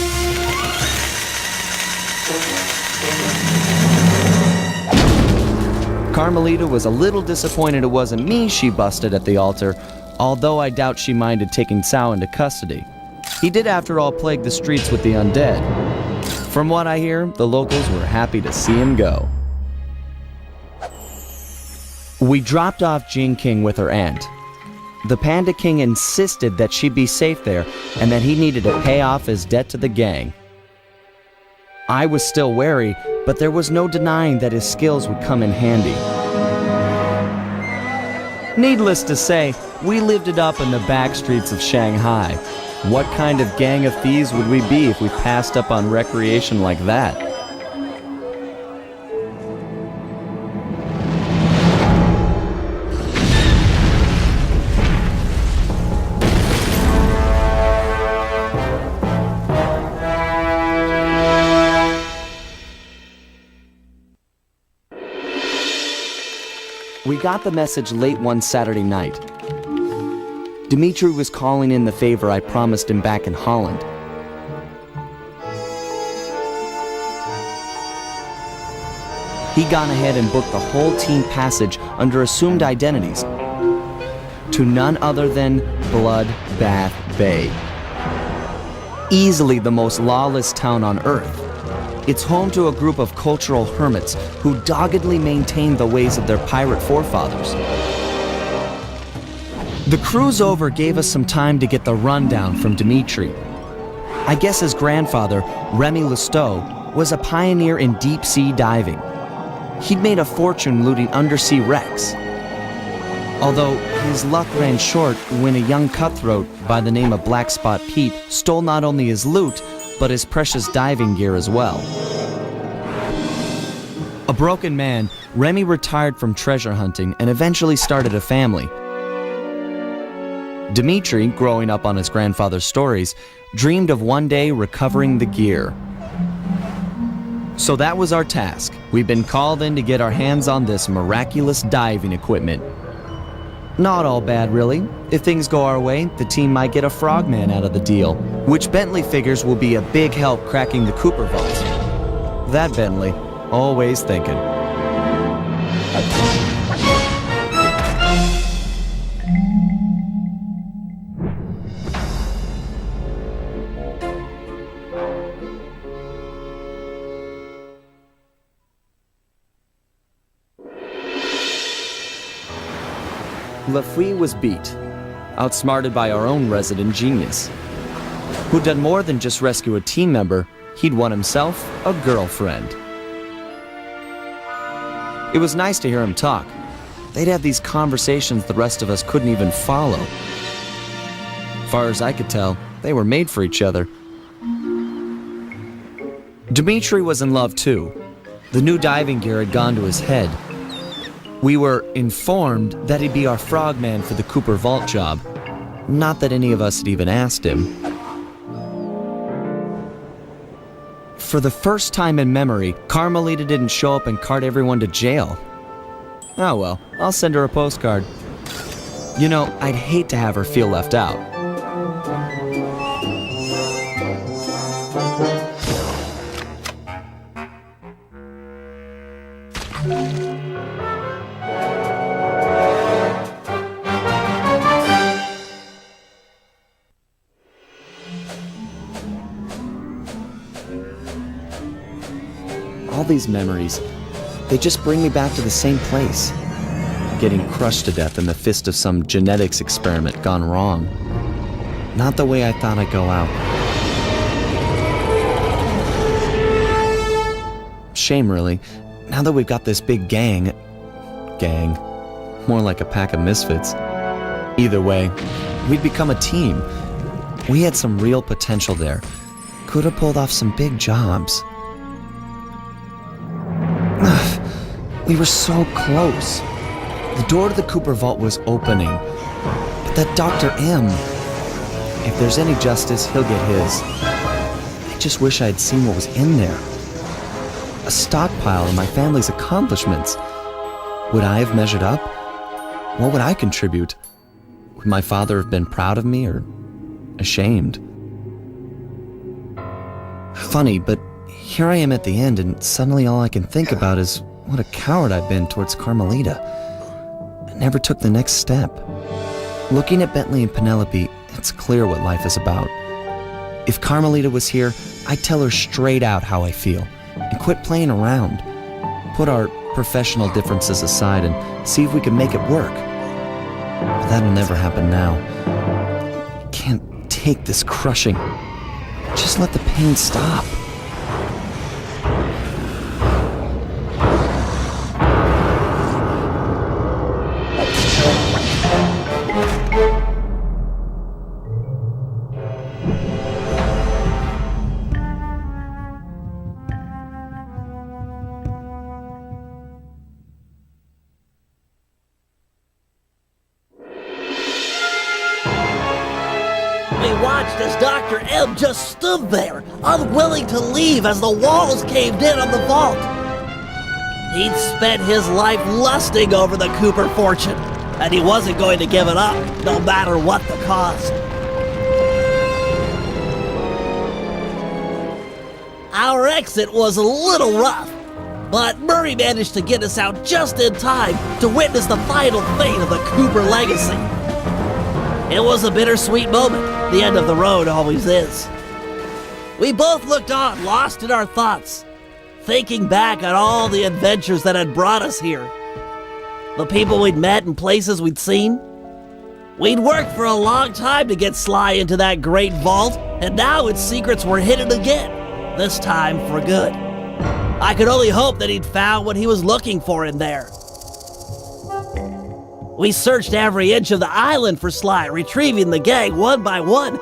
Carmelita was a little disappointed it wasn't me she busted at the altar, although I doubt she minded taking Tsao into custody. He did, after all, plague the streets with the undead. From what I hear, the locals were happy to see him go. We dropped off Jean King with her aunt. The Panda King insisted that she be safe there and that he needed to pay off his debt to the gang. I was still wary, but there was no denying that his skills would come in handy. Needless to say, we lived it up in the back streets of Shanghai. What kind of gang of thieves would we be if we passed up on recreation like that? We got the message late one Saturday night. Dmitri was calling in the favor I promised him back in Holland. He'd gone ahead and booked the whole team passage under assumed identities to none other than Bloodbath Bay. Easily the most lawless town on Earth. It's home to a group of cultural hermits who doggedly maintain the ways of their pirate forefathers. The cruise over gave us some time to get the rundown from Dmitri. I guess his grandfather, Remy Lestow, was a pioneer in deep-sea diving. He'd made a fortune looting undersea wrecks. Although his luck ran short when a young cutthroat by the name of Black Spot Pete stole not only his loot, but his precious diving gear as well. A broken man, Remy retired from treasure hunting and eventually started a family. Dmitri, growing up on his grandfather's stories, dreamed of one day recovering the gear. So that was our task. We've been called in to get our hands on this miraculous diving equipment. Not all bad, really. If things go our way, the team might get a frogman out of the deal, which Bentley figures will be a big help cracking the Cooper Vault. That Bentley, always thinking. Lafouille was beat, outsmarted by our own resident genius, who'd done more than just rescue a team member. He'd won himself a girlfriend. It was nice to hear him talk. They'd have these conversations the rest of us couldn't even follow. Far as I could tell, they were made for each other. Dmitri was in love too. The new diving gear had gone to his head. We were informed that he'd be our frogman for the Cooper Vault job. Not that any of us had even asked him. For the first time in memory, Carmelita didn't show up and cart everyone to jail. Oh well, I'll send her a postcard. You know, I'd hate to have her feel left out. these memories, they just bring me back to the same place. Getting crushed to death in the fist of some genetics experiment gone wrong. Not the way I thought I'd go out. Shame, really. Now that we've got this big gang, more like a pack of misfits. Either way, we'd become a team. We had some real potential there. Could have pulled off some big jobs. We were so close. The door to the Cooper Vault was opening. But that Dr. M, if there's any justice, he'll get his. I just wish I had seen what was in there. A stockpile of my family's accomplishments. Would I have measured up? What would I contribute? Would my father have been proud of me or ashamed? Funny, but here I am at the end, and suddenly all I can think about is what a coward I've been towards Carmelita. I never took the next step. Looking at Bentley and Penelope, it's clear what life is about. If Carmelita was here, I'd tell her straight out how I feel, and quit playing around. Put our professional differences aside and see if we can make it work. But that'll never happen now. I can't take this crushing. Just let the pain stop. We watched as Dr. M just stood there, unwilling to leave as the walls caved in on the vault. He'd spent his life lusting over the Cooper fortune, and he wasn't going to give it up, no matter what the cost. Our exit was a little rough, but Murray managed to get us out just in time to witness the final fate of the Cooper legacy. It was a bittersweet moment. The end of the road always is. We both looked on, lost in our thoughts, thinking back on all the adventures that had brought us here. The people we'd met and places we'd seen. We'd worked for a long time to get Sly into that great vault, and now its secrets were hidden again, this time for good. I could only hope that he'd found what he was looking for in there. We searched every inch of the island for Sly, retrieving the gang one by one,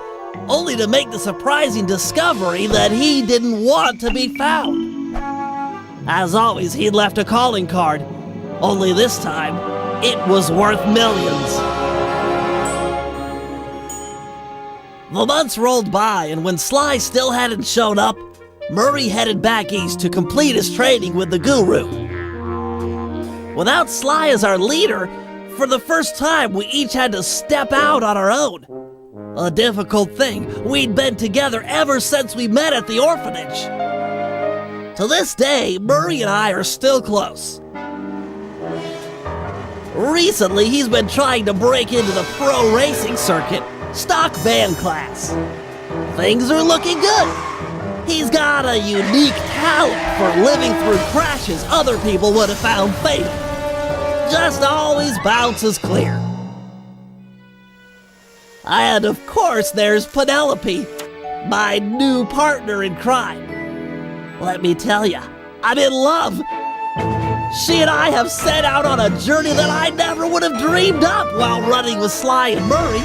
only to make the surprising discovery that he didn't want to be found. As always, he'd left a calling card, only this time, it was worth millions. The months rolled by, and when Sly still hadn't shown up, Murray headed back east to complete his training with the Guru. Without Sly as our leader, for the first time, we each had to step out on our own. A difficult thing. We'd been together ever since we met at the orphanage. To this day, Murray and I are still close. Recently, he's been trying to break into the pro racing circuit, stock van class. Things are looking good. He's got a unique talent for living through crashes other people would have found fatal. Just always bounces clear. And of course there's Penelope, my new partner in crime. Let me tell ya, I'm in love. She and I have set out on a journey that I never would have dreamed up while running with Sly and Murray,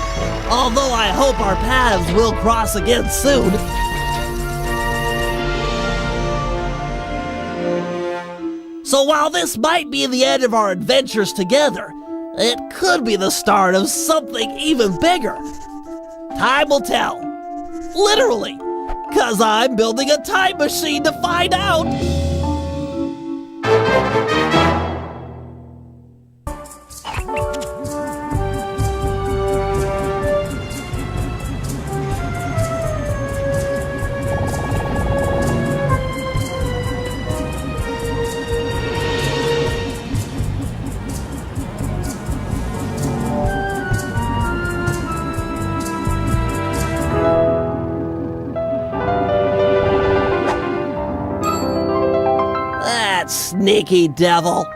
although I hope our paths will cross again soon. So while this might be the end of our adventures together, it could be the start of something even bigger. Time will tell. Literally, 'cause I'm building a time machine to find out. sneaky devil.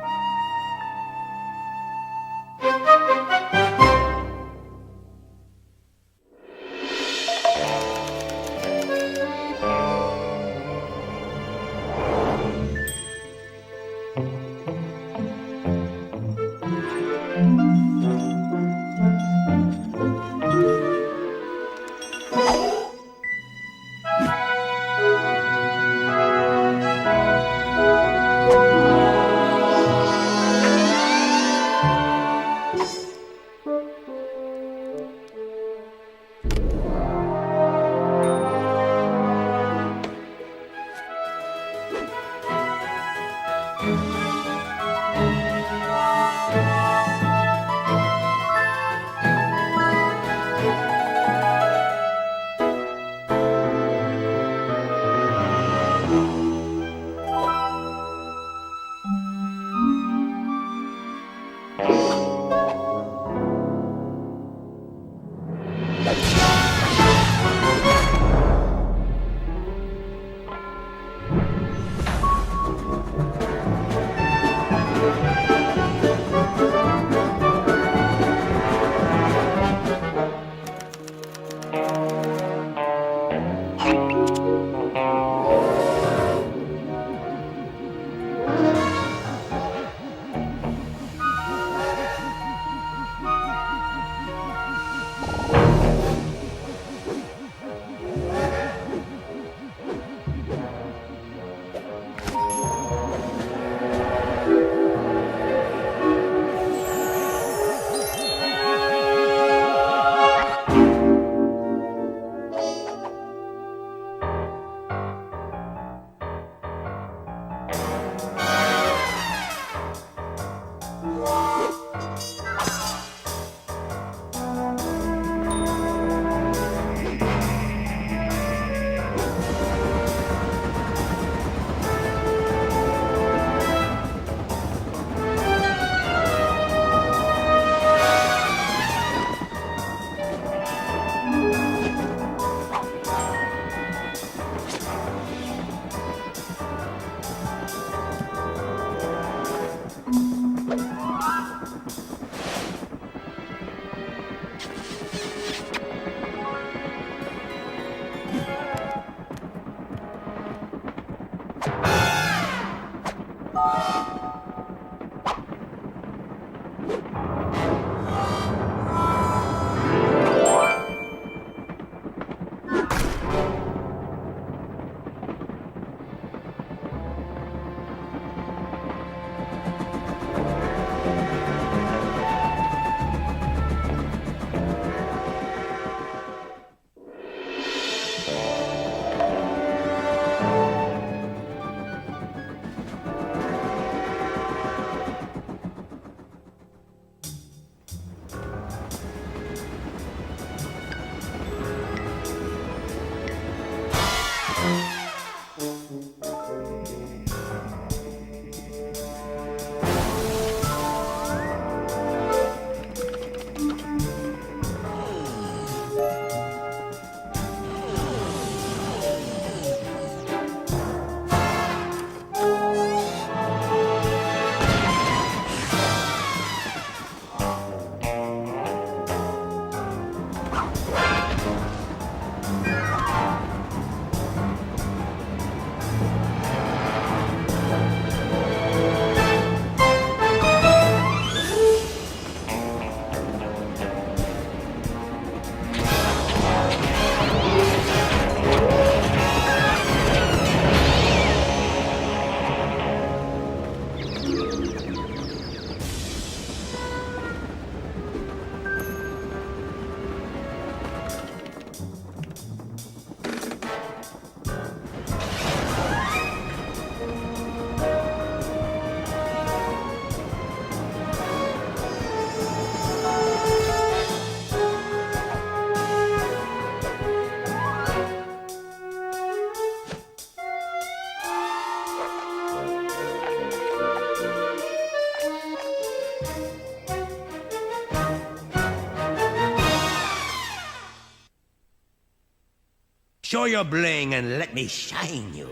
Show your bling and let me shine you.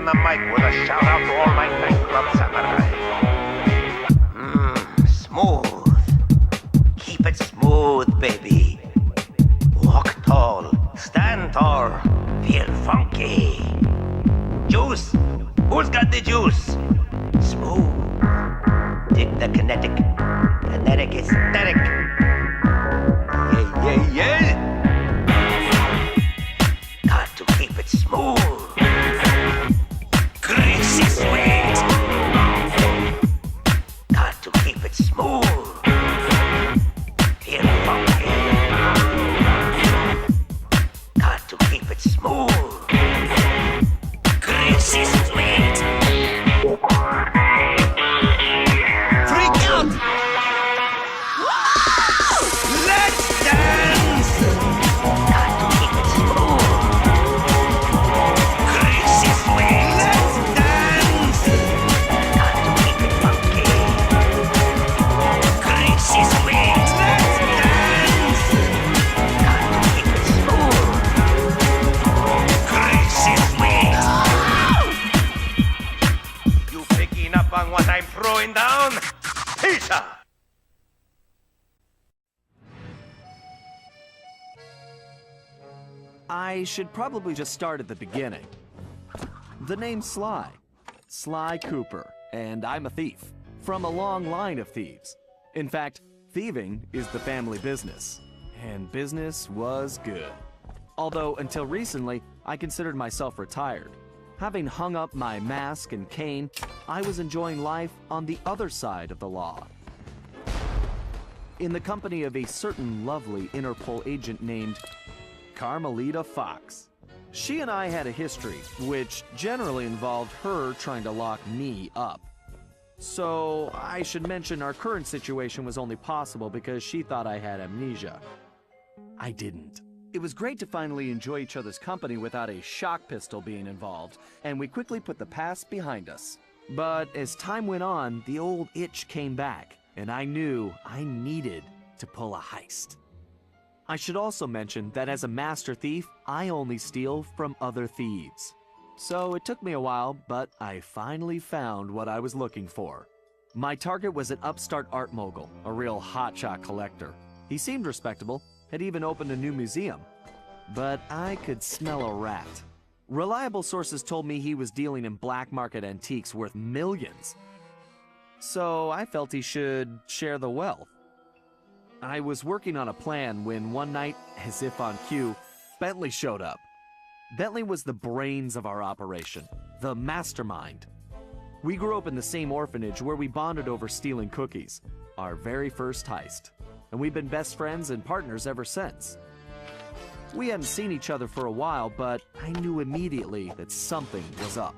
on the mic with a shout out to all my nightclub samurai. Smooth. Keep it smooth, baby. Walk tall, stand tall, feel funky. Juice. Who's got the juice? Smooth. Dig the kinetic aesthetic. Yeah, yeah, yeah. Got to keep it smooth. Greasy sweet. Got to keep it smooth. Feel funky. Got to keep it smooth. Greasy sweet. Freak out! Let's dance! Got to keep it smooth. Greasy sweet. Let's dance! Got to keep it funky. Greasy sweet. Let's dance! Got to keep it smooth. Greasy sweet. You picking up on what I'm throwing down? Pizza! I should probably just start at the beginning. The name's Sly. Sly Cooper, and I'm a thief. From a long line of thieves. In fact, thieving is the family business. And business was good. Although, until recently, I considered myself retired. Having hung up my mask and cane, I was enjoying life on the other side of the law. In the company of a certain lovely Interpol agent named Carmelita Fox. She and I had a history, which generally involved her trying to lock me up. So, I should mention our current situation was only possible because she thought I had amnesia. I didn't. It was great to finally enjoy each other's company without a shock pistol being involved, and we quickly put the past behind us. But as time went on, the old itch came back, and I knew I needed to pull a heist. I should also mention that as a master thief, I only steal from other thieves. So it took me a while, but I finally found what I was looking for. My target was an upstart art mogul, a real hotshot collector. He seemed respectable, had even opened a new museum. But I could smell a rat. Reliable sources told me he was dealing in black market antiques worth millions. So I felt he should share the wealth. I was working on a plan when one night, as if on cue, Bentley showed up. Bentley was the brains of our operation, the mastermind. We grew up in the same orphanage where we bonded over stealing cookies, our very first heist, and we've been best friends and partners ever since. We hadn't seen each other for a while, but I knew immediately that something was up.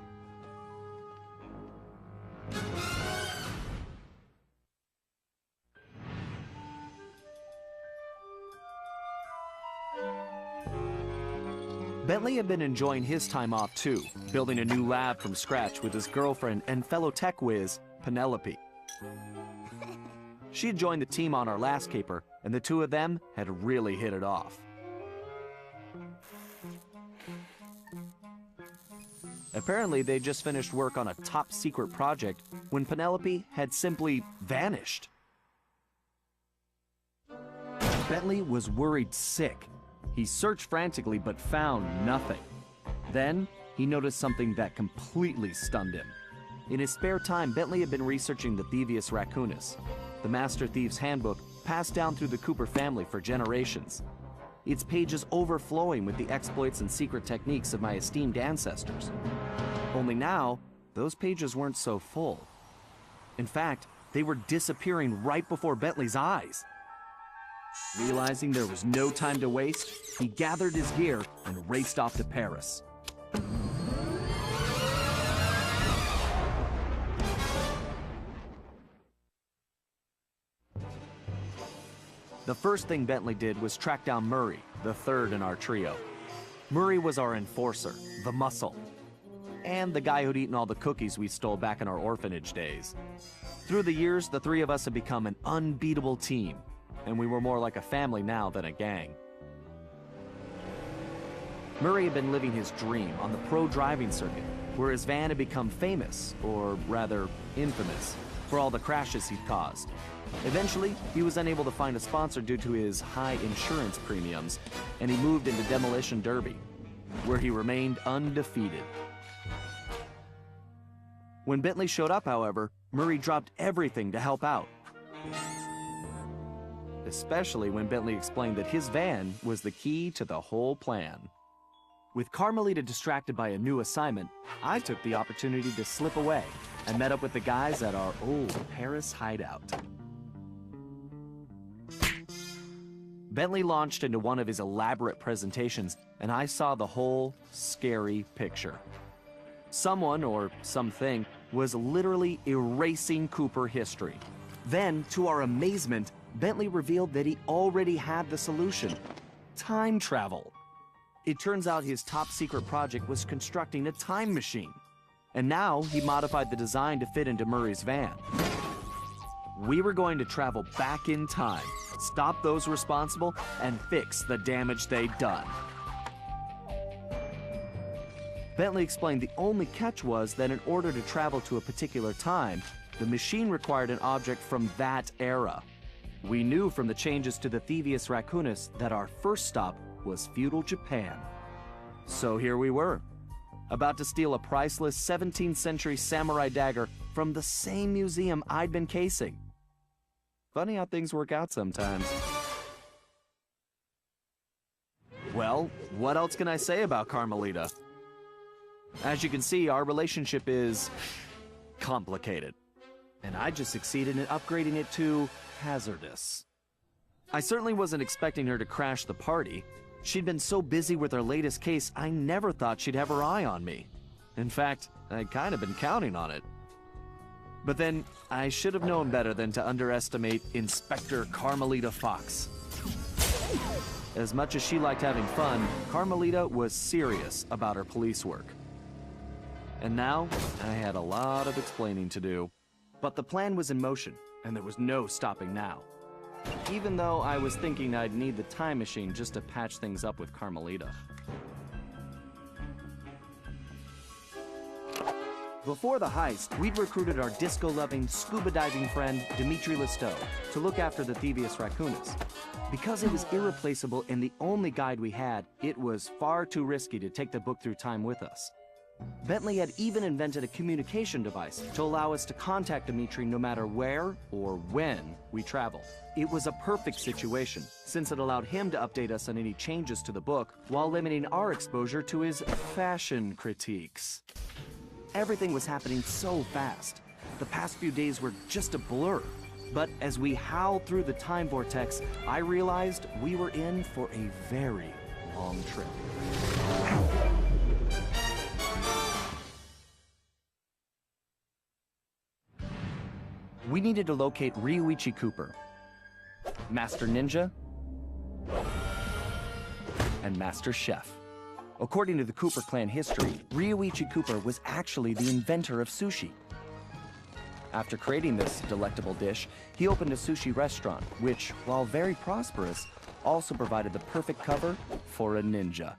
Bentley had been enjoying his time off too, building a new lab from scratch with his girlfriend and fellow tech whiz, Penelope. She had joined the team on our last caper, and the two of them had really hit it off. Apparently, they just finished work on a top secret project when Penelope had simply vanished. Bentley was worried sick. He searched frantically but found nothing. Then, he noticed something that completely stunned him. In his spare time, Bentley had been researching the Thievius Raccoonus, the Master Thief's handbook passed down through the Cooper family for generations. Its pages overflowing with the exploits and secret techniques of my esteemed ancestors. Only now, those pages weren't so full. In fact, they were disappearing right before Bentley's eyes. Realizing there was no time to waste, he gathered his gear and raced off to Paris. The first thing Bentley did was track down Murray, the third in our trio. Murray was our enforcer, the muscle, and the guy who'd eaten all the cookies we stole back in our orphanage days. Through the years, the three of us had become an unbeatable team, and we were more like a family now than a gang. Murray had been living his dream on the pro driving circuit. where his van had become famous, or rather, infamous, for all the crashes he'd caused. Eventually, he was unable to find a sponsor due to his high insurance premiums, and he moved into Demolition Derby, where he remained undefeated. When Bentley showed up, however, Murray dropped everything to help out. Especially when Bentley explained that his van was the key to the whole plan. With Carmelita distracted by a new assignment, I took the opportunity to slip away and met up with the guys at our old Paris hideout. Bentley launched into one of his elaborate presentations, and I saw the whole scary picture. Someone, or something, was literally erasing Cooper history. Then, to our amazement, Bentley revealed that he already had the solution: time travel. It turns out his top secret project was constructing a time machine. And now he modified the design to fit into Murray's van. We were going to travel back in time, stop those responsible, and fix the damage they'd done. Bentley explained the only catch was that in order to travel to a particular time, the machine required an object from that era. We knew from the changes to the Thievius Raccoonus that our first stop was feudal Japan. So here we were, about to steal a priceless 17th century samurai dagger from the same museum I'd been casing. Funny how things work out sometimes. Well, what else can I say about Carmelita? As you can see, our relationship is complicated, and I just succeeded in upgrading it to hazardous. I certainly wasn't expecting her to crash the party. She'd been so busy with her latest case, I never thought she'd have her eye on me. In fact, I'd kind of been counting on it. But then, I should have known better than to underestimate Inspector Carmelita Fox. As much as she liked having fun, Carmelita was serious about her police work. And now, I had a lot of explaining to do. But the plan was in motion, and there was no stopping now. Even though I was thinking I'd need the time machine just to patch things up with Carmelita. Before the heist, we'd recruited our disco-loving, scuba-diving friend, Dimitri Listeau, to look after the Thievius Raccoonus. Because it was irreplaceable and the only guide we had, it was far too risky to take the book through time with us. Bentley had even invented a communication device to allow us to contact Dimitri no matter where or when we traveled. It was a perfect situation, since it allowed him to update us on any changes to the book while limiting our exposure to his fashion critiques. Everything was happening so fast. The past few days were just a blur. But as we howled through the time vortex, I realized we were in for a very long trip. We needed to locate Ryuichi Cooper, Master Ninja, and Master Chef. According to the Cooper clan history, Ryuichi Cooper was actually the inventor of sushi. After creating this delectable dish, he opened a sushi restaurant, which, while very prosperous, also provided the perfect cover for a ninja.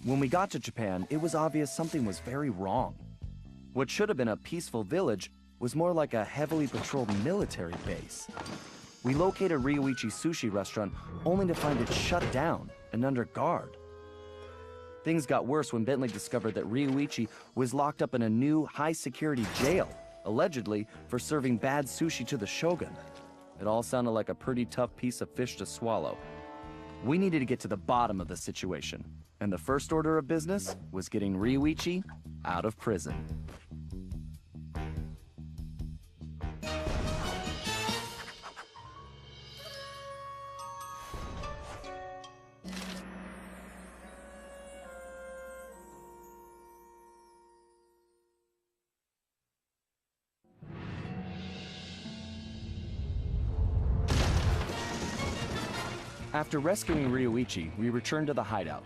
When we got to Japan, it was obvious something was very wrong. What should have been a peaceful village was more like a heavily patrolled military base. We located Ryuichi's sushi restaurant only to find it shut down and under guard. Things got worse when Bentley discovered that Ryuichi was locked up in a new high-security jail, allegedly for serving bad sushi to the shogun. It all sounded like a pretty tough piece of fish to swallow. We needed to get to the bottom of the situation, and the first order of business was getting Ryuichi out of prison. After rescuing Ryuichi, we returned to the hideout.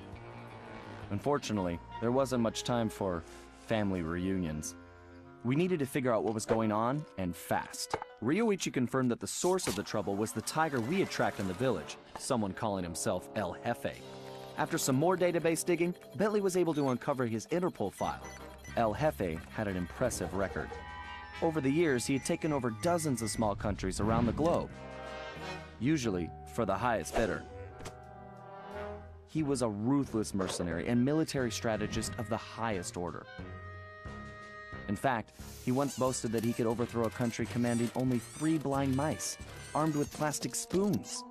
Unfortunately, there wasn't much time for family reunions. We needed to figure out what was going on, and fast. Ryuichi confirmed that the source of the trouble was the tiger we had tracked in the village, someone calling himself El Jefe. After some more database digging, Bentley was able to uncover his Interpol file. El Jefe had an impressive record. Over the years, he had taken over dozens of small countries around the globe, usually for the highest bidder. He was a ruthless mercenary and military strategist of the highest order. In fact, he once boasted that he could overthrow a country commanding only 3 blind mice, armed with plastic spoons.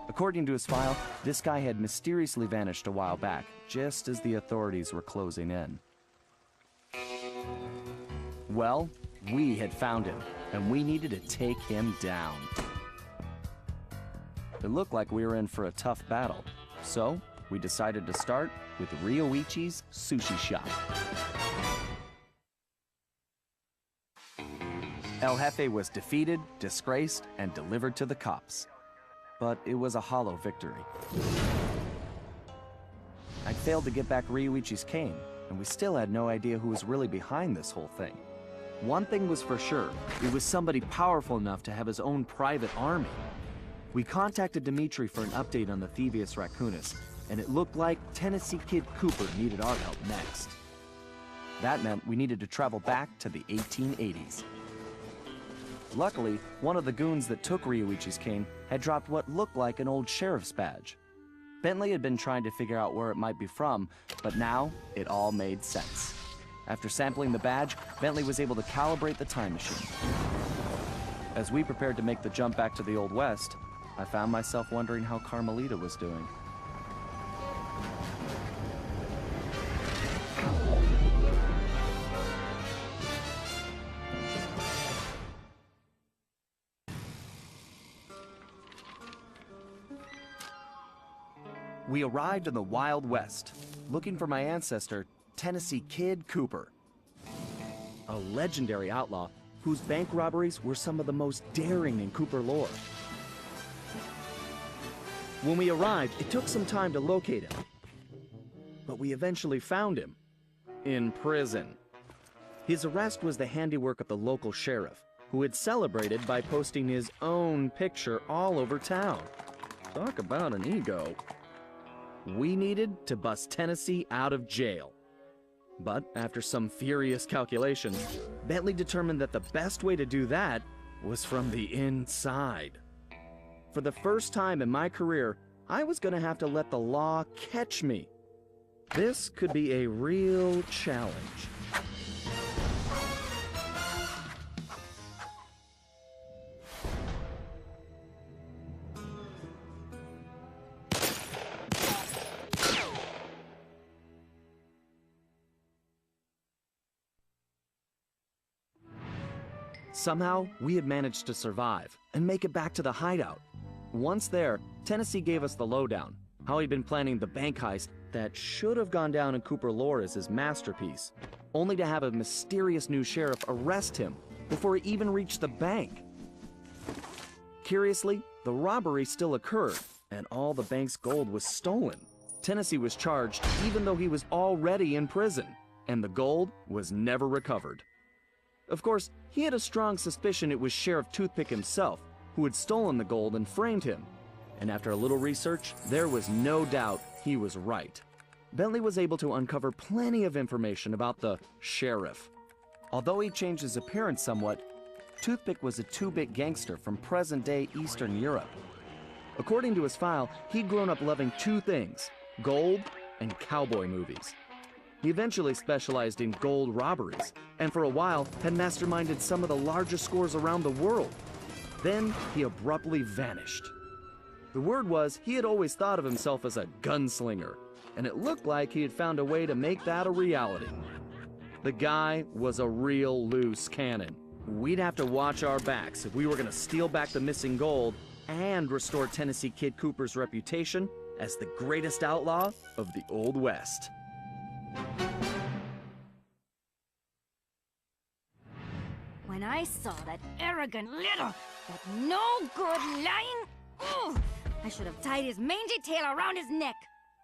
According to his file, this guy had mysteriously vanished a while back, just as the authorities were closing in. Well, we had found him, and we needed to take him down. It looked like we were in for a tough battle, so we decided to start with Ryoichi's sushi shop. El Jefe was defeated, disgraced, and delivered to the cops. But it was a hollow victory. I'd failed to get back Ryoichi's cane, and we still had no idea who was really behind this whole thing. One thing was for sure, it was somebody powerful enough to have his own private army. We contacted Dimitri for an update on the Thievius Raccoonus, and it looked like Tennessee Kid Cooper needed our help next. That meant we needed to travel back to the 1880s. Luckily, one of the goons that took Ryoichi's cane had dropped what looked like an old sheriff's badge. Bentley had been trying to figure out where it might be from, but now it all made sense. After sampling the badge, Bentley was able to calibrate the time machine. As we prepared to make the jump back to the Old West, I found myself wondering how Carmelita was doing. We arrived in the Wild West, looking for my ancestor, Tennessee Kid Cooper, a legendary outlaw whose bank robberies were some of the most daring in Cooper lore. When we arrived, it took some time to locate him, but we eventually found him in prison. His arrest was the handiwork of the local sheriff, who had celebrated by posting his own picture all over town. Talk about an ego. We needed to bust Tennessee out of jail. But after some furious calculations, Bentley determined that the best way to do that was from the inside. For the first time in my career, I was going to have to let the law catch me. This could be a real challenge. Somehow, we had managed to survive and make it back to the hideout. Once there, Tennessee gave us the lowdown, how he'd been planning the bank heist that should have gone down in Cooper lore as his masterpiece, only to have a mysterious new sheriff arrest him before he even reached the bank. Curiously, the robbery still occurred, and all the bank's gold was stolen. Tennessee was charged even though he was already in prison, and the gold was never recovered. Of course, he had a strong suspicion it was Sheriff Toothpick himself who had stolen the gold and framed him. And after a little research, there was no doubt he was right. Bentley was able to uncover plenty of information about the sheriff. Although he changed his appearance somewhat, Toothpick was a two-bit gangster from present-day Eastern Europe. According to his file, he'd grown up loving two things: gold and cowboy movies. He eventually specialized in gold robberies, and for a while had masterminded some of the largest scores around the world. Then he abruptly vanished. The word was he had always thought of himself as a gunslinger, and it looked like he had found a way to make that a reality. The guy was a real loose cannon. We'd have to watch our backs if we were going to steal back the missing gold and restore Tennessee Kid Cooper's reputation as the greatest outlaw of the Old West. When I saw that arrogant little, that no-good lying, I should have tied his mangy tail around his neck.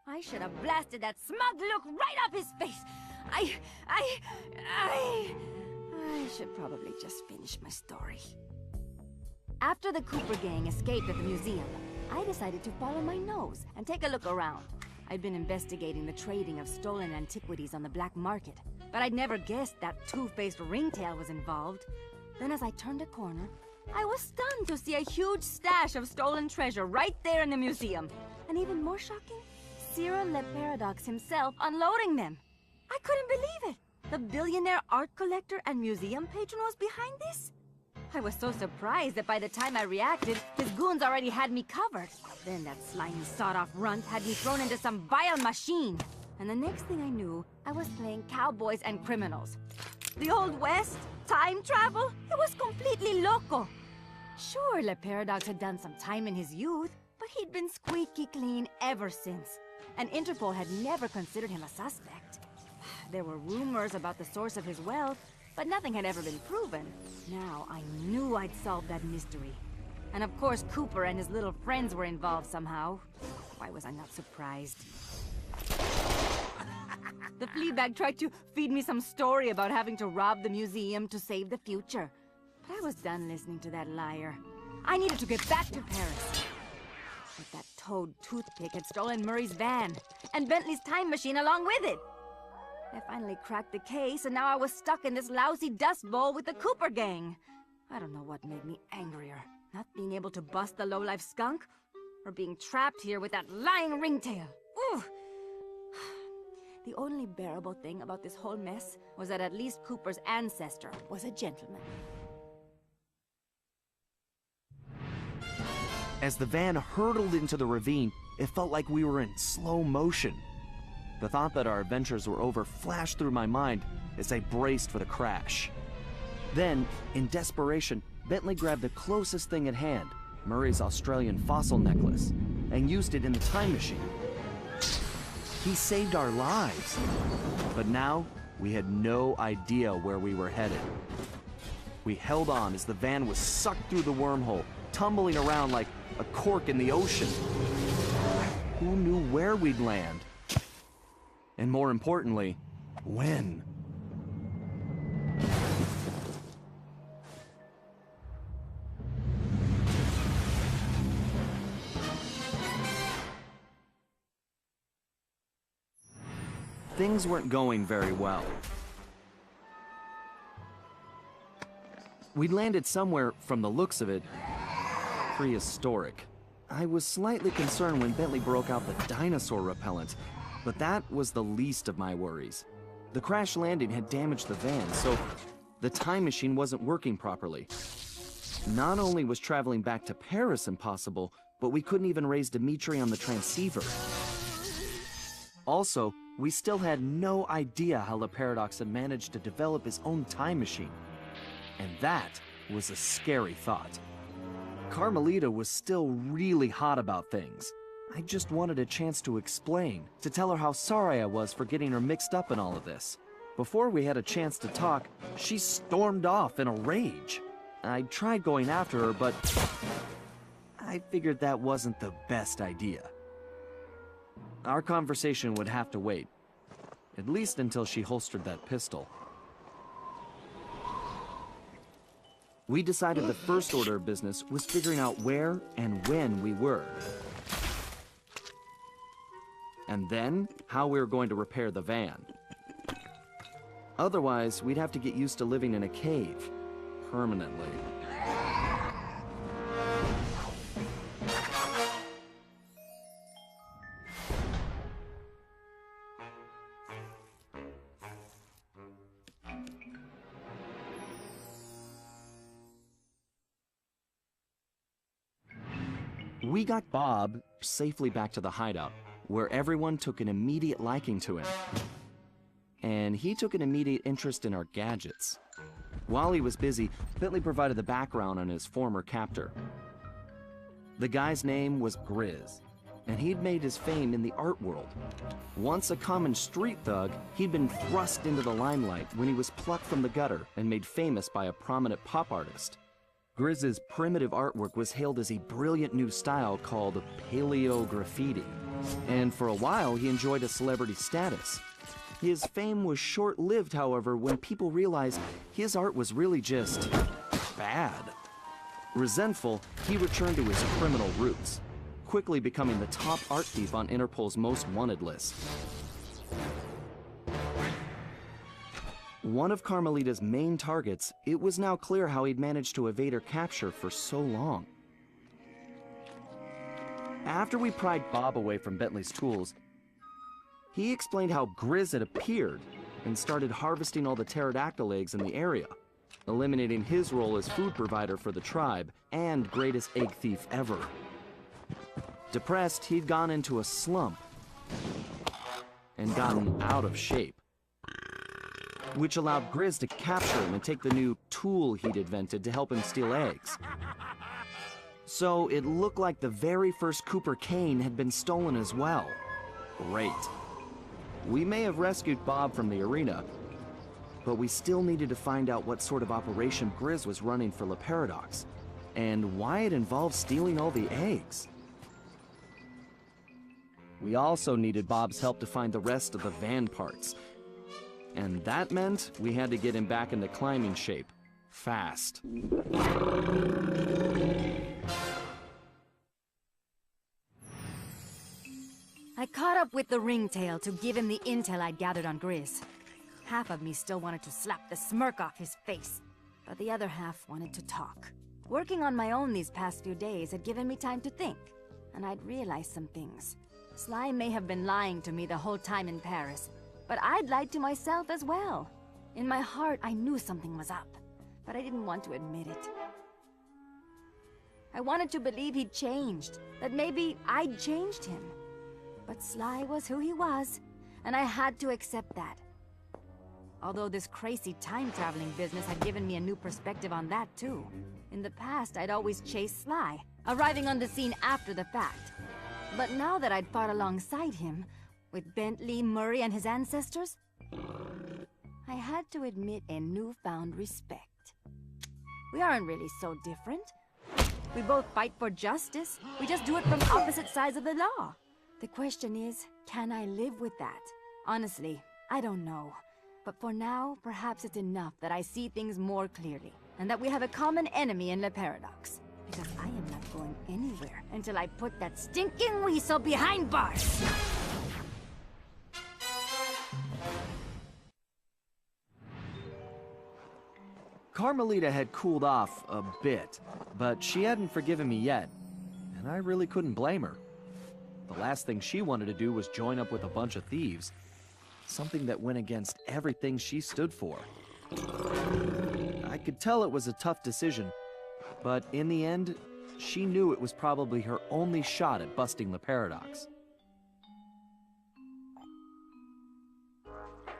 I should have blasted that smug look right up his face. I should probably just finish my story. After the Cooper gang escaped at the museum, I decided to follow my nose and take a look around. I'd been investigating the trading of stolen antiquities on the black market, but I'd never guessed that two-faced ringtail was involved. Then as I turned a corner, I was stunned to see a huge stash of stolen treasure right there in the museum. And even more shocking, Cyril Le Paradox himself unloading them. I couldn't believe it! The billionaire art collector and museum patron was behind this? I was so surprised that by the time I reacted, his goons already had me covered. Then that slimy sawed-off runt had me thrown into some vile machine. And the next thing I knew, I was playing cowboys and criminals. The Old West? Time travel? It was completely loco. Sure, Le Paradox had done some time in his youth, but he'd been squeaky clean ever since. And Interpol had never considered him a suspect. There were rumors about the source of his wealth, but nothing had ever been proven. Now I knew I'd solved that mystery. And of course Cooper and his little friends were involved somehow. Why was I not surprised? The Fleabag tried to feed me some story about having to rob the museum to save the future. But I was done listening to that liar. I needed to get back to Paris. But that toad toothpick had stolen Murray's van, and Bentley's time machine along with it. I finally cracked the case, and now I was stuck in this lousy dust bowl with the Cooper gang. I don't know what made me angrier. Not being able to bust the lowlife skunk, or being trapped here with that lying ringtail. Ooh! The only bearable thing about this whole mess was that at least Cooper's ancestor was a gentleman. As the van hurtled into the ravine, it felt like we were in slow motion. The thought that our adventures were over flashed through my mind as I braced for the crash. Then, in desperation, Bentley grabbed the closest thing at hand, Murray's Australian fossil necklace, and used it in the time machine. He saved our lives. But now, we had no idea where we were headed. We held on as the van was sucked through the wormhole, tumbling around like a cork in the ocean. Who knew where we'd land? And more importantly, when? Things weren't going very well. We'd landed somewhere, from the looks of it, prehistoric. I was slightly concerned when Bentley broke out the dinosaur repellent, but that was the least of my worries. The crash landing had damaged the van, so the time machine wasn't working properly. Not only was traveling back to Paris impossible, but we couldn't even raise Dimitri on the transceiver. Also, we still had no idea how Le Paradox had managed to develop his own time machine. And that was a scary thought. Carmelita was still really hot about things. I just wanted a chance to explain, to tell her how sorry I was for getting her mixed up in all of this. Before we had a chance to talk, she stormed off in a rage. I tried going after her, but I figured that wasn't the best idea. Our conversation would have to wait, at least until she holstered that pistol. We decided the first order of business was figuring out where and when we were. And then, how we were going to repair the van. Otherwise, we'd have to get used to living in a cave, permanently. We got Bob safely back to the hideout, where everyone took an immediate liking to him. And he took an immediate interest in our gadgets. While he was busy, Bentley provided the background on his former captor. The guy's name was Grizz, and he'd made his fame in the art world. Once a common street thug, he'd been thrust into the limelight when he was plucked from the gutter and made famous by a prominent pop artist. Grizz's primitive artwork was hailed as a brilliant new style called paleo graffiti, and for a while he enjoyed a celebrity status. His fame was short-lived, however, when people realized his art was really just bad. Resentful, he returned to his criminal roots. quickly becoming the top art thief on Interpol's most wanted list. One of Carmelita's main targets, it was now clear how he'd managed to evade her capture for so long. After we pried Bob away from Bentley's tools, he explained how Grizz had appeared and started harvesting all the pterodactyl eggs in the area, eliminating his role as food provider for the tribe and greatest egg thief ever. Depressed, he'd gone into a slump and gotten out of shape, which allowed Grizz to capture him and take the new tool he'd invented to help him steal eggs. So it looked like the very first Cooper cane had been stolen as well. Great. We may have rescued Bob from the arena, but we still needed to find out what sort of operation Grizz was running for Le Paradox, and why it involved stealing all the eggs. We also needed Bob's help to find the rest of the van parts, and that meant we had to get him back into climbing shape, fast. I caught up with the ringtail to give him the intel I'd gathered on Grizz. Half of me still wanted to slap the smirk off his face, but the other half wanted to talk. Working on my own these past few days had given me time to think, and I'd realized some things. Sly may have been lying to me the whole time in Paris, but I'd lied to myself as well. In my heart, I knew something was up, but I didn't want to admit it. I wanted to believe he'd changed, that maybe I'd changed him. But Sly was who he was, and I had to accept that. Although this crazy time-traveling business had given me a new perspective on that too. In the past, I'd always chased Sly, arriving on the scene after the fact. But now that I'd fought alongside him, with Bentley, Murray, and his ancestors, I had to admit a newfound respect. We aren't really so different. We both fight for justice. We just do it from opposite sides of the law. The question is, can I live with that? Honestly, I don't know. But for now, perhaps it's enough that I see things more clearly, and that we have a common enemy in Le Paradox. Because I am not going anywhere until I put that stinking weasel behind bars! Carmelita had cooled off a bit, but she hadn't forgiven me yet, and I really couldn't blame her. The last thing she wanted to do was join up with a bunch of thieves, something that went against everything she stood for. I could tell it was a tough decision, but in the end, she knew it was probably her only shot at busting the Paradox.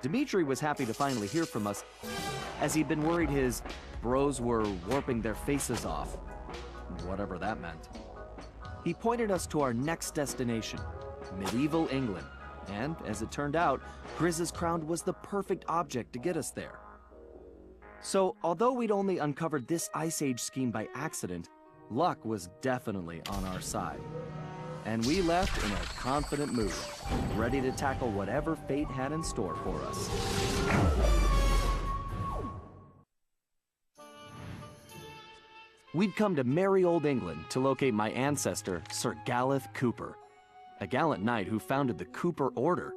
Dimitri was happy to finally hear from us, as he'd been worried his bros were warping their faces off, whatever that meant. He pointed us to our next destination, medieval England, and as it turned out, Grizz's crown was the perfect object to get us there. So, although we'd only uncovered this Ice Age scheme by accident, luck was definitely on our side. And we left in a confident mood, ready to tackle whatever fate had in store for us. We'd come to merry old England to locate my ancestor, Sir Galeth Cooper, a gallant knight who founded the Cooper Order.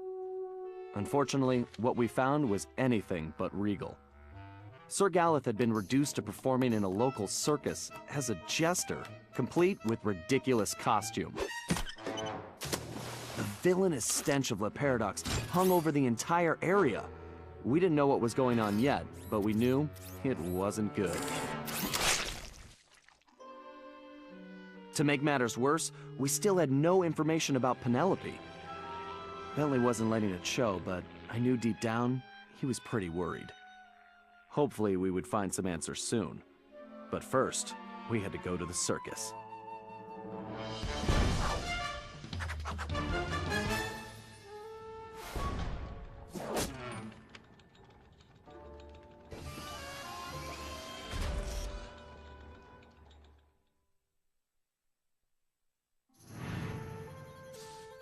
Unfortunately, what we found was anything but regal. Sir Galeth had been reduced to performing in a local circus as a jester, complete with ridiculous costume. The villainous stench of Le Paradox hung over the entire area. We didn't know what was going on yet, but we knew it wasn't good. To make matters worse, we still had no information about Penelope. Bentley wasn't letting it show, but I knew deep down he was pretty worried. Hopefully we would find some answers soon. But first, we had to go to the circus.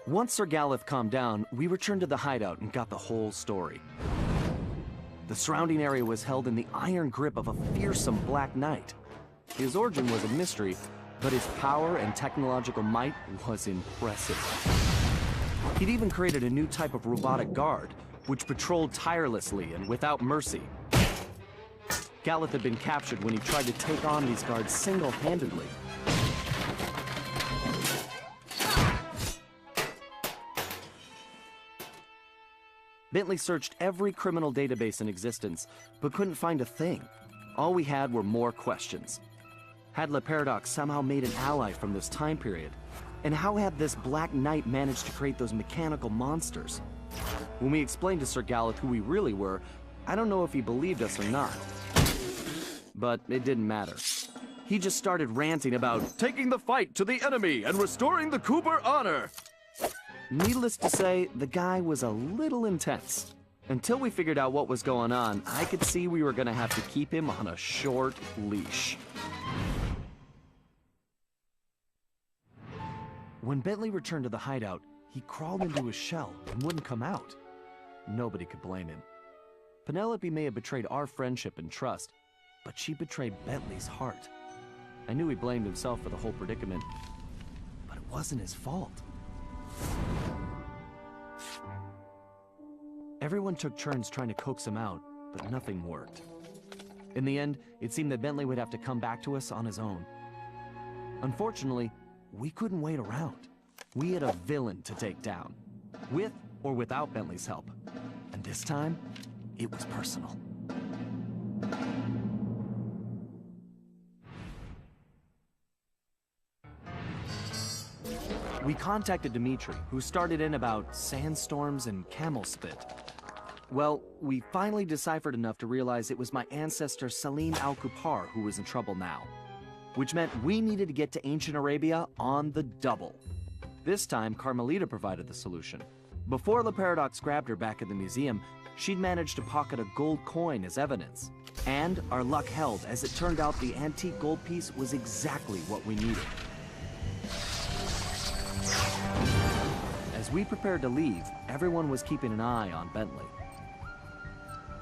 Once Sir Galeth calmed down, we returned to the hideout and got the whole story. The surrounding area was held in the iron grip of a fearsome Black Knight. His origin was a mystery, but his power and technological might was impressive. He'd even created a new type of robotic guard, which patrolled tirelessly and without mercy. Galeth had been captured when he tried to take on these guards single-handedly. Bentley searched every criminal database in existence, but couldn't find a thing. All we had were more questions. Had Le Paradox somehow made an ally from this time period? And how had this Black Knight managed to create those mechanical monsters? When we explained to Sir Galeth who we really were, I don't know if he believed us or not. But it didn't matter. He just started ranting about taking the fight to the enemy and restoring the Cooper honor. Needless to say, the guy was a little intense. Until we figured out what was going on, I could see we were gonna have to keep him on a short leash. When Bentley returned to the hideout, he crawled into his shell and wouldn't come out. Nobody could blame him. Penelope may have betrayed our friendship and trust, but she betrayed Bentley's heart. I knew he blamed himself for the whole predicament, but it wasn't his fault. Everyone took turns trying to coax him out, but nothing worked. In the end, it seemed that Bentley would have to come back to us on his own. Unfortunately, we couldn't wait around. We had a villain to take down, with or without Bentley's help. And this time, it was personal. We contacted Dimitri, who started in about sandstorms and camel spit. Well, we finally deciphered enough to realize it was my ancestor Salim al-Kupar who was in trouble now, which meant we needed to get to ancient Arabia on the double. This time, Carmelita provided the solution. Before Le Paradox grabbed her back at the museum, she'd managed to pocket a gold coin as evidence. And our luck held, as it turned out the antique gold piece was exactly what we needed. As we prepared to leave, everyone was keeping an eye on Bentley.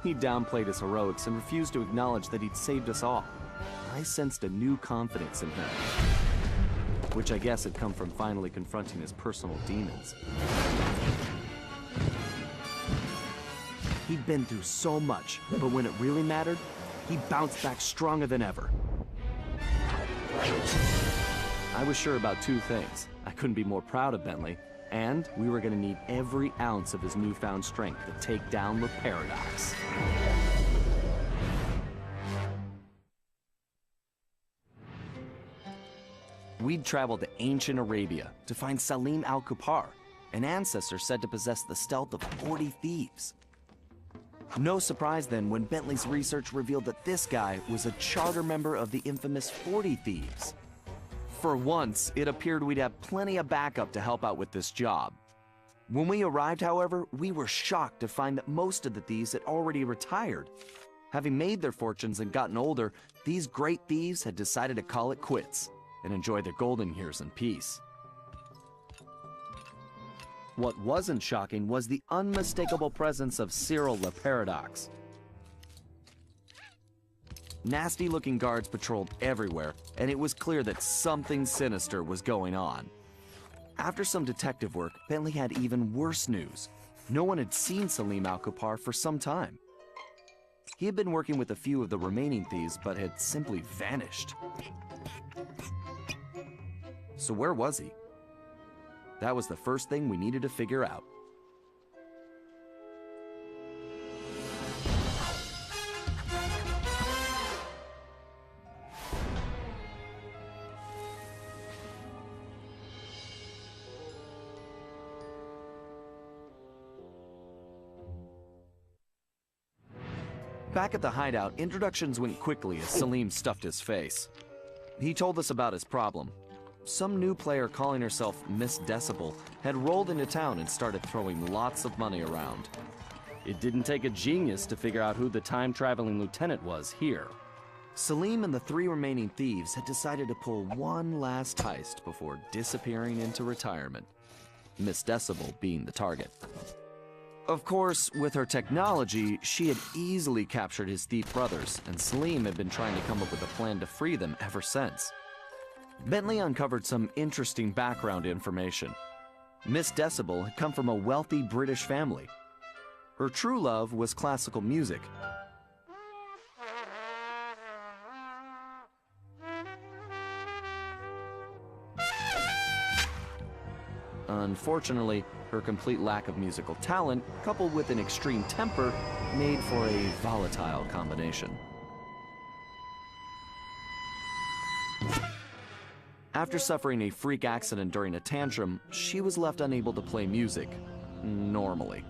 He downplayed his heroics and refused to acknowledge that he'd saved us all. I sensed a new confidence in him, which I guess had come from finally confronting his personal demons. He'd been through so much, but when it really mattered, he bounced back stronger than ever. I was sure about two things. I couldn't be more proud of Bentley, and we were going to need every ounce of his newfound strength to take down Le Paradox. We'd traveled to ancient Arabia to find Salim al-Kupar, an ancestor said to possess the stealth of 40 thieves. No surprise then when Bentley's research revealed that this guy was a charter member of the infamous 40 Thieves. For once, it appeared we'd have plenty of backup to help out with this job. When we arrived, however, we were shocked to find that most of the thieves had already retired. Having made their fortunes and gotten older, these great thieves had decided to call it quits and enjoy their golden years in peace. What wasn't shocking was the unmistakable presence of Cyril Le Paradox. Nasty-looking guards patrolled everywhere, and it was clear that something sinister was going on. After some detective work, Bentley had even worse news. No one had seen Salim al-Kupar for some time. He had been working with a few of the remaining thieves, but had simply vanished. So where was he? That was the first thing we needed to figure out. Back at the hideout, introductions went quickly as Salim stuffed his face. He told us about his problem. Some new player calling herself Miss Decibel had rolled into town and started throwing lots of money around. It didn't take a genius to figure out who the time-traveling lieutenant was here. Salim and the three remaining thieves had decided to pull one last heist before disappearing into retirement, Miss Decibel being the target. Of course, with her technology, she had easily captured his thief brothers, and Salim had been trying to come up with a plan to free them ever since. Bentley uncovered some interesting background information. Miss Decibel had come from a wealthy British family. Her true love was classical music. Unfortunately, her complete lack of musical talent, coupled with an extreme temper, made for a volatile combination. After suffering a freak accident during a tantrum, she was left unable to play music normally.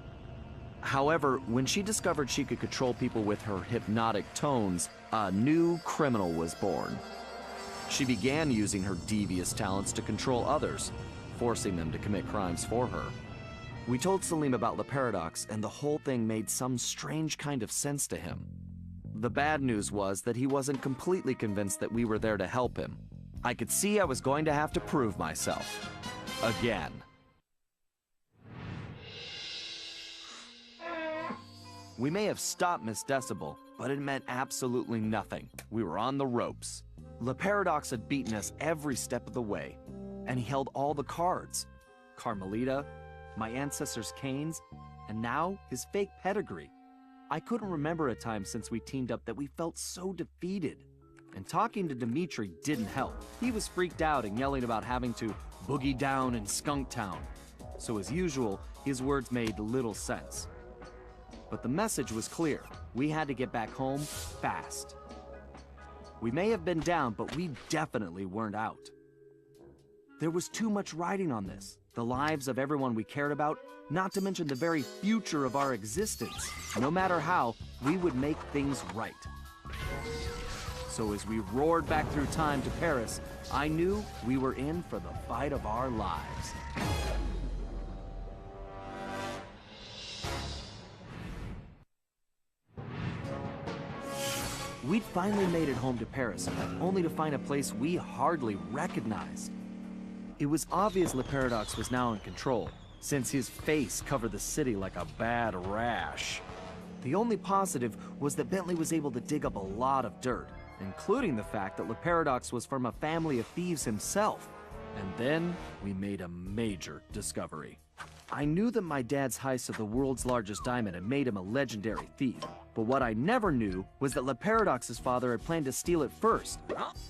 However, when she discovered she could control people with her hypnotic tones, a new criminal was born. She began using her devious talents to control others, forcing them to commit crimes for her. We told Salim about the paradox, and the whole thing made some strange kind of sense to him. The bad news was that he wasn't completely convinced that we were there to help him. I could see I was going to have to prove myself. Again. We may have stopped Miss Decibel, but it meant absolutely nothing. We were on the ropes. Le Paradox had beaten us every step of the way, and he held all the cards. Carmelita, my ancestors' canes, and now his fake pedigree. I couldn't remember a time since we teamed up that we felt so defeated. And talking to Dimitri didn't help. He was freaked out and yelling about having to boogie down in Skunk Town. So as usual, his words made little sense. But the message was clear. We had to get back home fast. We may have been down, but we definitely weren't out. There was too much riding on this. The lives of everyone we cared about, not to mention the very future of our existence. No matter how, we would make things right. So as we roared back through time to Paris, I knew we were in for the fight of our lives. We'd finally made it home to Paris, only to find a place we hardly recognized. It was obvious Le Paradox was now in control, since his face covered the city like a bad rash. The only positive was that Bentley was able to dig up a lot of dirt, including the fact that Le Paradox was from a family of thieves himself. And then we made a major discovery. I knew that my dad's heist of the world's largest diamond had made him a legendary thief, but what I never knew was that Le Paradox's father had planned to steal it first,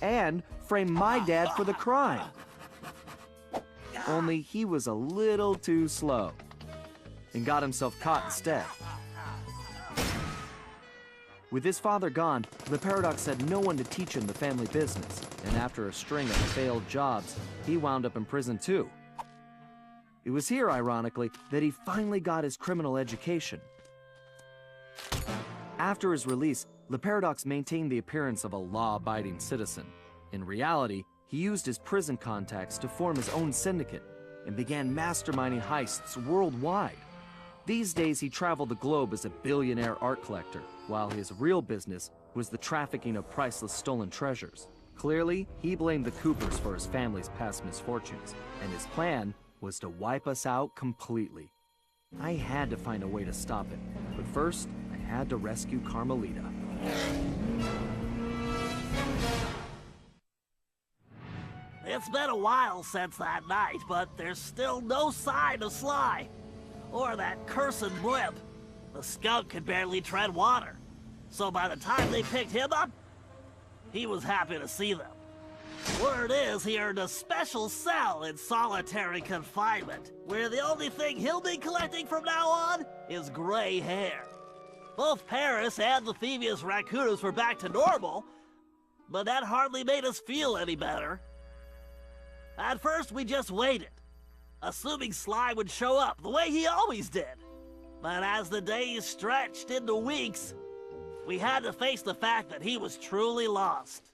and frame my dad for the crime. Only he was a little too slow, and got himself caught instead. With his father gone, Le Paradox had no one to teach him the family business, and after a string of failed jobs, he wound up in prison too. It was here, ironically, that he finally got his criminal education. After his release, Le Paradox maintained the appearance of a law-abiding citizen. In reality, he used his prison contacts to form his own syndicate, and began masterminding heists worldwide. These days, he traveled the globe as a billionaire art collector, while his real business was the trafficking of priceless stolen treasures. Clearly, he blamed the Coopers for his family's past misfortunes, and his plan was to wipe us out completely. I had to find a way to stop it, but first, I had to rescue Carmelita. It's been a while since that night, but there's still no sign of Sly. Or that cursed blimp. The skunk could barely tread water. So by the time they picked him up, he was happy to see them. Word is he earned a special cell in solitary confinement, where the only thing he'll be collecting from now on is gray hair. Both Paris and the Thievius Raccoonus were back to normal, but that hardly made us feel any better. At first, we just waited, assuming Sly would show up the way he always did. But as the days stretched into weeks, we had to face the fact that he was truly lost.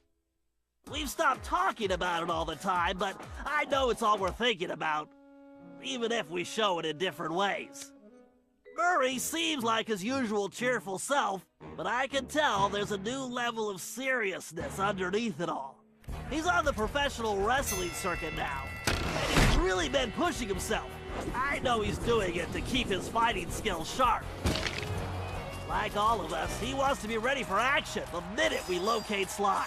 We've stopped talking about it all the time, but I know it's all we're thinking about, even if we show it in different ways. Murray seems like his usual cheerful self, but I can tell there's a new level of seriousness underneath it all. He's on the professional wrestling circuit now, and he's really been pushing himself. I know he's doing it to keep his fighting skills sharp. Like all of us, he wants to be ready for action the minute we locate Sly.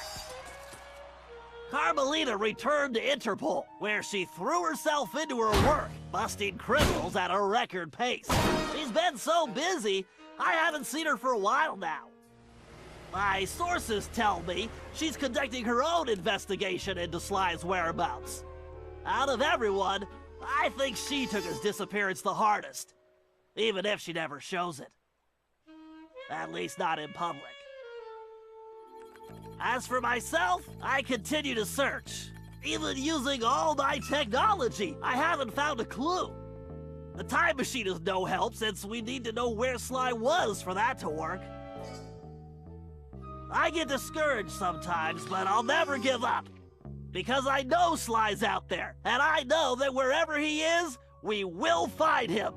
Carmelita returned to Interpol, where she threw herself into her work, busting criminals at a record pace. She's been so busy, I haven't seen her for a while now. My sources tell me she's conducting her own investigation into Sly's whereabouts. Out of everyone, I think she took his disappearance the hardest, even if she never shows it. At least not in public. As for myself, I continue to search. Even using all my technology, I haven't found a clue. The time machine is no help since we need to know where Sly was for that to work. I get discouraged sometimes, but I'll never give up. Because I know Sly's out there, and I know that wherever he is, we will find him.